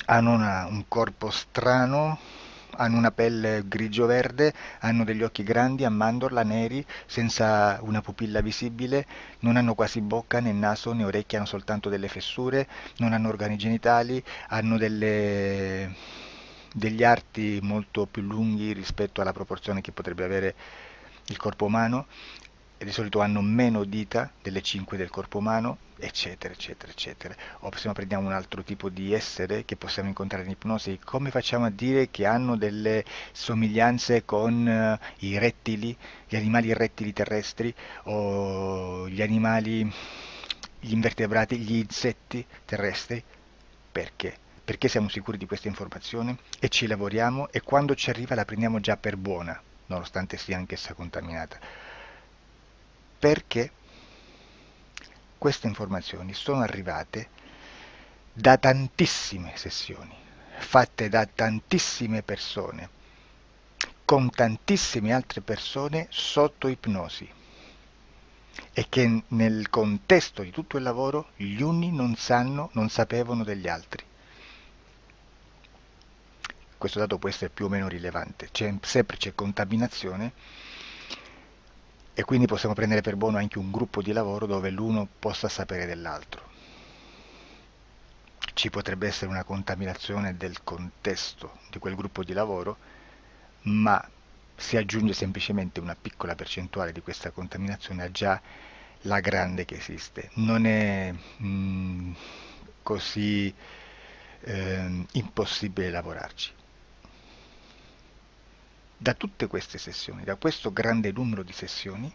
hanno un corpo strano, hanno una pelle grigio-verde, hanno degli occhi grandi a mandorla, neri, senza una pupilla visibile, non hanno quasi bocca, né naso, né orecchie, hanno soltanto delle fessure, non hanno organi genitali, hanno degli arti molto più lunghi rispetto alla proporzione che potrebbe avere il corpo umano e di solito hanno meno dita delle 5 del corpo umano, eccetera, eccetera, eccetera. O se prendiamo un altro tipo di essere che possiamo incontrare in ipnosi, come facciamo a dire che hanno delle somiglianze con i rettili, gli animali rettili terrestri o gli animali, gli invertebrati, gli insetti terrestri? Perché? Perché siamo sicuri di questa informazione e ci lavoriamo e quando ci arriva la prendiamo già per buona, nonostante sia anch'essa contaminata. Perché queste informazioni sono arrivate da tantissime sessioni, fatte da tantissime persone, con tantissime altre persone sotto ipnosi e che nel contesto di tutto il lavoro gli uni non sapevano degli altri. Questo dato può essere più o meno rilevante, sempre c'è contaminazione e quindi possiamo prendere per buono anche un gruppo di lavoro dove l'uno possa sapere dell'altro. ci potrebbe essere una contaminazione del contesto di quel gruppo di lavoro, ma si aggiunge semplicemente una piccola percentuale di questa contaminazione a già la grande che esiste. Non è così impossibile lavorarci. Da tutte queste sessioni, da questo grande numero di sessioni,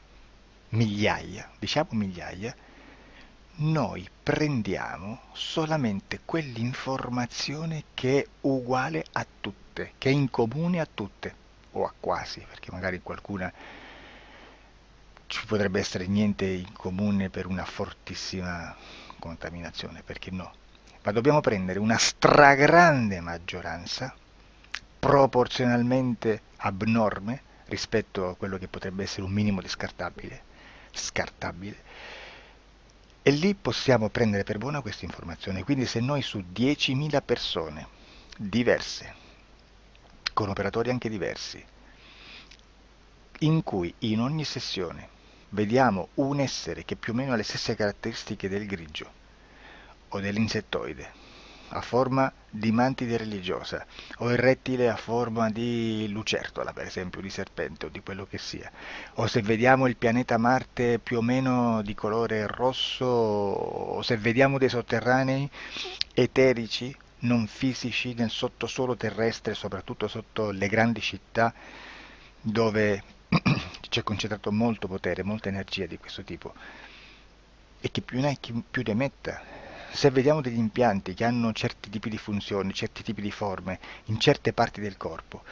migliaia, diciamo migliaia, noi prendiamo solamente quell'informazione che è uguale a tutte, che è in comune a tutte, o a quasi, perché magari qualcuna ci potrebbe essere niente in comune per una fortissima contaminazione, perché no? Ma dobbiamo prendere una stragrande maggioranza, proporzionalmente abnorme rispetto a quello che potrebbe essere un minimo di scartabile, e lì possiamo prendere per buona questa informazione. Quindi se noi su 10.000 persone diverse, con operatori anche diversi, in cui in ogni sessione vediamo un essere che più o meno ha le stesse caratteristiche del grigio o dell'insettoide, a forma di mantide religiosa, o il rettile a forma di lucertola, per esempio, di serpente o di quello che sia, o se vediamo il pianeta Marte più o meno di colore rosso, o se vediamo dei sotterranei eterici, non fisici, nel sottosuolo terrestre, soprattutto sotto le grandi città, dove c'è concentrato molto potere, molta energia di questo tipo, e chi più ne ha chi più ne metta. Se vediamo degli impianti che hanno certi tipi di funzioni, certi tipi di forme in certe parti del corpo,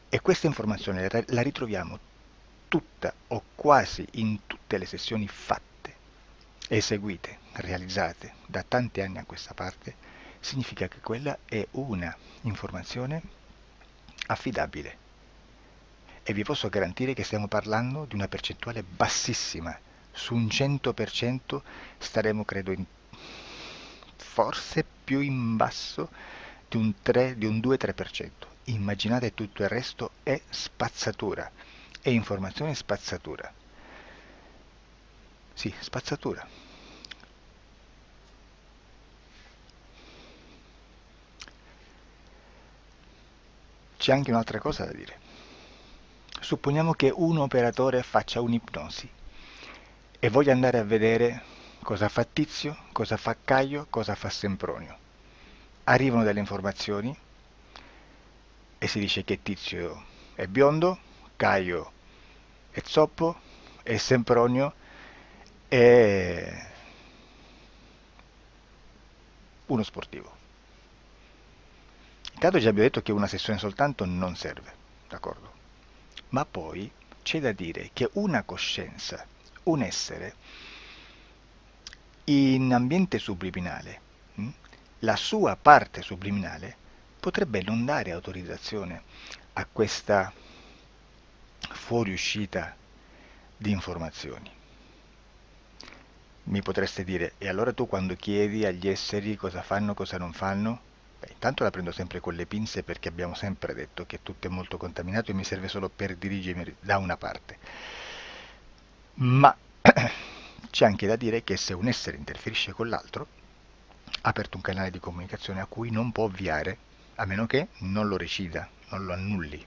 e questa informazione la ritroviamo tutta o quasi in tutte le sessioni fatte, eseguite, realizzate da tanti anni a questa parte, significa che quella è una informazione affidabile. E vi posso garantire che stiamo parlando di una percentuale bassissima. Su un 100% staremo, credo, forse più in basso di un 2-3%. Immaginate, tutto il resto è spazzatura, è informazione spazzatura. Sì, spazzatura. C'è anche un'altra cosa da dire. Supponiamo che un operatore faccia un'ipnosi e voglia andare a vedere cosa fa Tizio, cosa fa Caio, cosa fa Sempronio. Arrivano delle informazioni e si dice che Tizio è biondo, Caio è zoppo e Sempronio è uno sportivo. Intanto già abbiamo detto che una sessione soltanto non serve, d'accordo? Ma poi c'è da dire che una coscienza, un essere, in ambiente subliminale, la sua parte subliminale potrebbe non dare autorizzazione a questa fuoriuscita di informazioni. Mi potreste dire, e allora tu quando chiedi agli esseri cosa fanno, cosa non fanno? Beh, intanto la prendo sempre con le pinze, perché abbiamo sempre detto che tutto è molto contaminato e mi serve solo per dirigermi da una parte. Ma c'è anche da dire che se un essere interferisce con l'altro, ha aperto un canale di comunicazione a cui non può ovviare, a meno che non lo recida, non lo annulli.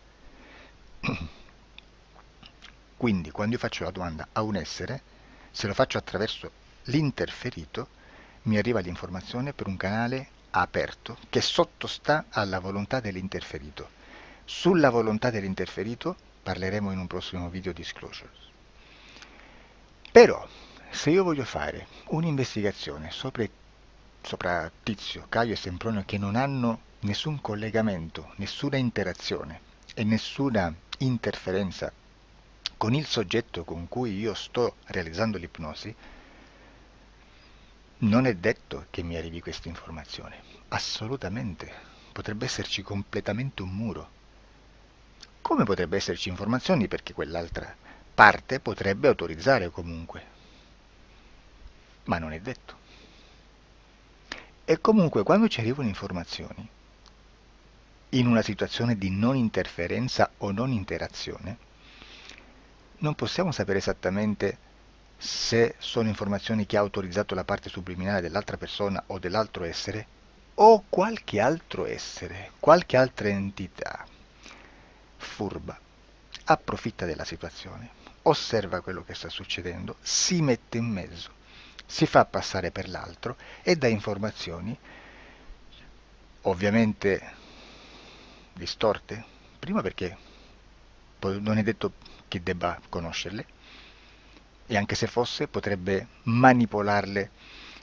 Quindi quando io faccio la domanda a un essere, se lo faccio attraverso l'interferito, mi arriva l'informazione per un canale aperto che sottostà alla volontà dell'interferito. Sulla volontà dell'interferito parleremo in un prossimo video disclosures. Però, se io voglio fare un'investigazione sopra Tizio, Caio e Sempronio, che non hanno nessun collegamento, nessuna interazione e nessuna interferenza con il soggetto con cui io sto realizzando l'ipnosi, non è detto che mi arrivi questa informazione. Assolutamente. Potrebbe esserci completamente un muro. Come potrebbe esserci informazioni, perché quell'altra parte potrebbe autorizzare comunque. Ma non è detto. E comunque quando ci arrivano informazioni, in una situazione di non interferenza o non interazione, non possiamo sapere esattamente se sono informazioni che ha autorizzato la parte subliminale dell'altra persona o dell'altro essere, o qualche altro essere, qualche altra entità furba, approfitta della situazione, osserva quello che sta succedendo, si mette in mezzo, si fa passare per l'altro e dà informazioni, ovviamente distorte, prima perché non è detto che debba conoscerle, e anche se fosse potrebbe manipolarle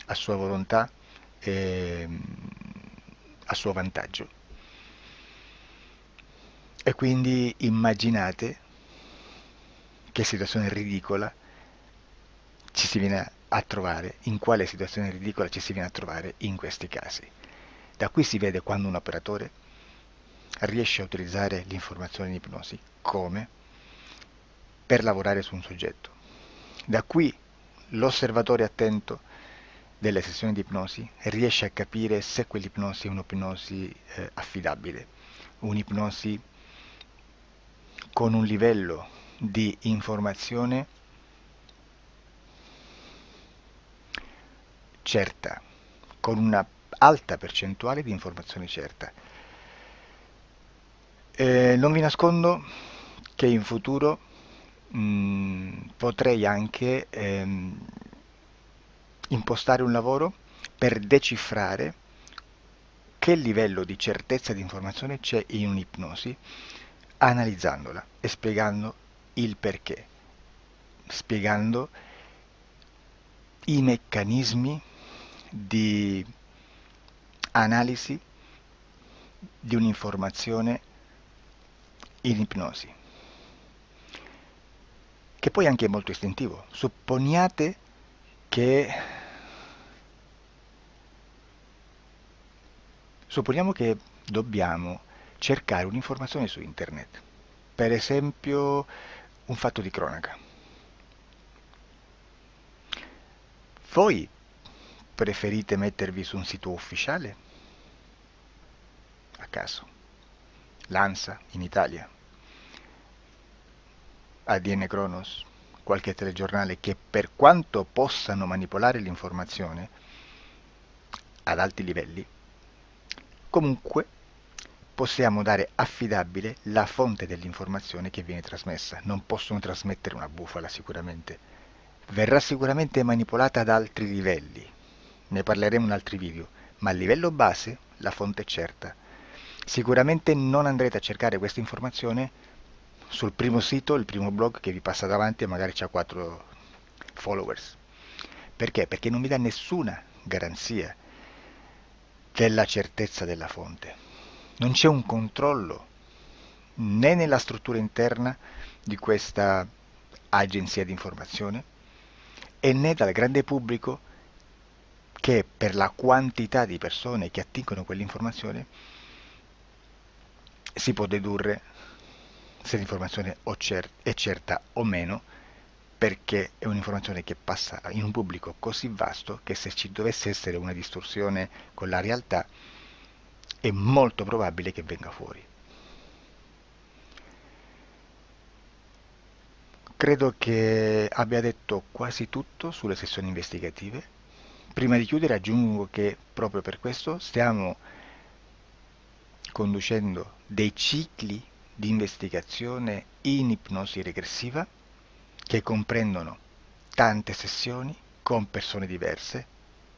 a sua volontà e a suo vantaggio. E quindi immaginate che situazione ridicola ci si viene a trovare, in quale situazione ridicola ci si viene a trovare in questi casi. Da qui si vede quando un operatore riesce a utilizzare l'informazione in ipnosi come per lavorare su un soggetto. Da qui l'osservatore attento delle sessioni di ipnosi riesce a capire se quell'ipnosi è un'ipnosi affidabile, un'ipnosi con un livello di informazione certa, con una alta percentuale di informazione certa. Non vi nascondo che in futuro potrei anche impostare un lavoro per decifrare che livello di certezza di informazione c'è in un'ipnosi, analizzandola e spiegando il perché, spiegando i meccanismi di analisi di un'informazione in ipnosi, che poi anche è molto istintivo. Supponiamo che dobbiamo cercare un'informazione su internet, per esempio un fatto di cronaca. Voi preferite mettervi su un sito ufficiale? A caso. L'ANSA in Italia, ADN Kronos, qualche telegiornale che per quanto possano manipolare l'informazione ad alti livelli, comunque possiamo dare affidabile la fonte dell'informazione che viene trasmessa. Non possono trasmettere una bufala sicuramente. Verrà sicuramente manipolata ad altri livelli. Ne parleremo in altri video, ma a livello base la fonte è certa. Sicuramente non andrete a cercare questa informazione sul primo sito, il primo blog che vi passa davanti e magari c'ha 4 followers. Perché? Perché non vi dà nessuna garanzia della certezza della fonte. Non c'è un controllo né nella struttura interna di questa agenzia di informazione e né dal grande pubblico, che per la quantità di persone che attingono quell'informazione si può dedurre se l'informazione è certa o meno, perché è un'informazione che passa in un pubblico così vasto che se ci dovesse essere una distorsione con la realtà è molto probabile che venga fuori. Credo che abbia detto quasi tutto sulle sessioni investigative. Prima di chiudere aggiungo che proprio per questo stiamo conducendo dei cicli di investigazione in ipnosi regressiva che comprendono tante sessioni con persone diverse,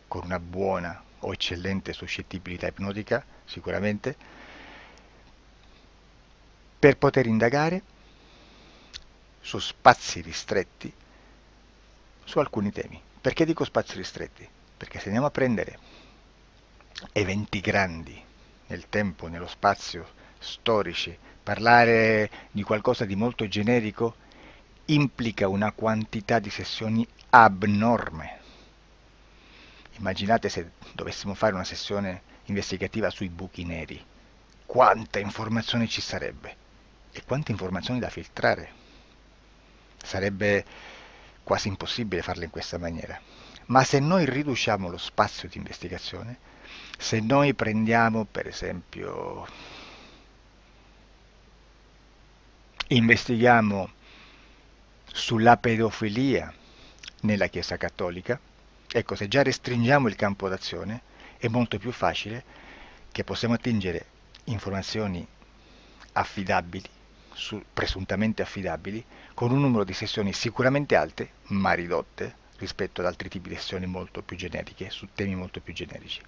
con una buona o eccellente suscettibilità ipnotica sicuramente, per poter indagare su spazi ristretti su alcuni temi. Perché dico spazi ristretti? Perché se andiamo a prendere eventi grandi nel tempo, nello spazio, storici, parlare di qualcosa di molto generico implica una quantità di sessioni abnorme. Immaginate se dovessimo fare una sessione investigativa sui buchi neri, quanta informazione ci sarebbe e quante informazioni da filtrare. Sarebbe quasi impossibile farlo in questa maniera. Ma se noi riduciamo lo spazio di investigazione, se noi prendiamo per esempio, investighiamo sulla pedofilia nella Chiesa Cattolica. Ecco, se già restringiamo il campo d'azione, è molto più facile che possiamo attingere informazioni affidabili, presuntamente affidabili, con un numero di sessioni sicuramente alte, ma ridotte rispetto ad altri tipi di sessioni molto più generiche, su temi molto più generici.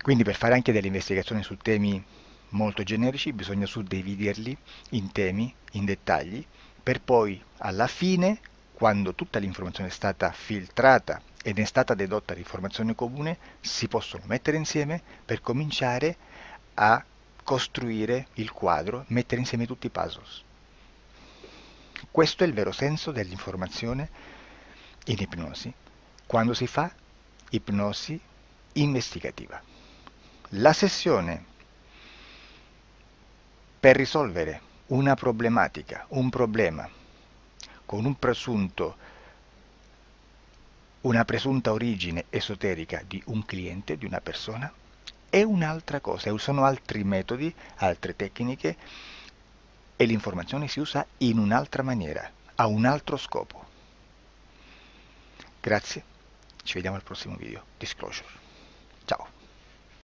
Quindi per fare anche delle investigazioni su temi molto generici bisogna suddividerli in temi, in dettagli, per poi alla fine, quando tutta l'informazione è stata filtrata ed è stata dedotta l'informazione comune, si possono mettere insieme per cominciare a costruire il quadro, mettere insieme tutti i puzzles. Questo è il vero senso dell'informazione in ipnosi, quando si fa ipnosi investigativa. La sessione per risolvere una problematica, un problema, con una presunta origine esoterica di un cliente, di una persona, è un'altra cosa, sono altri metodi, altre tecniche e l'informazione si usa in un'altra maniera, ha un altro scopo. Grazie, ci vediamo al prossimo video. Disclosure.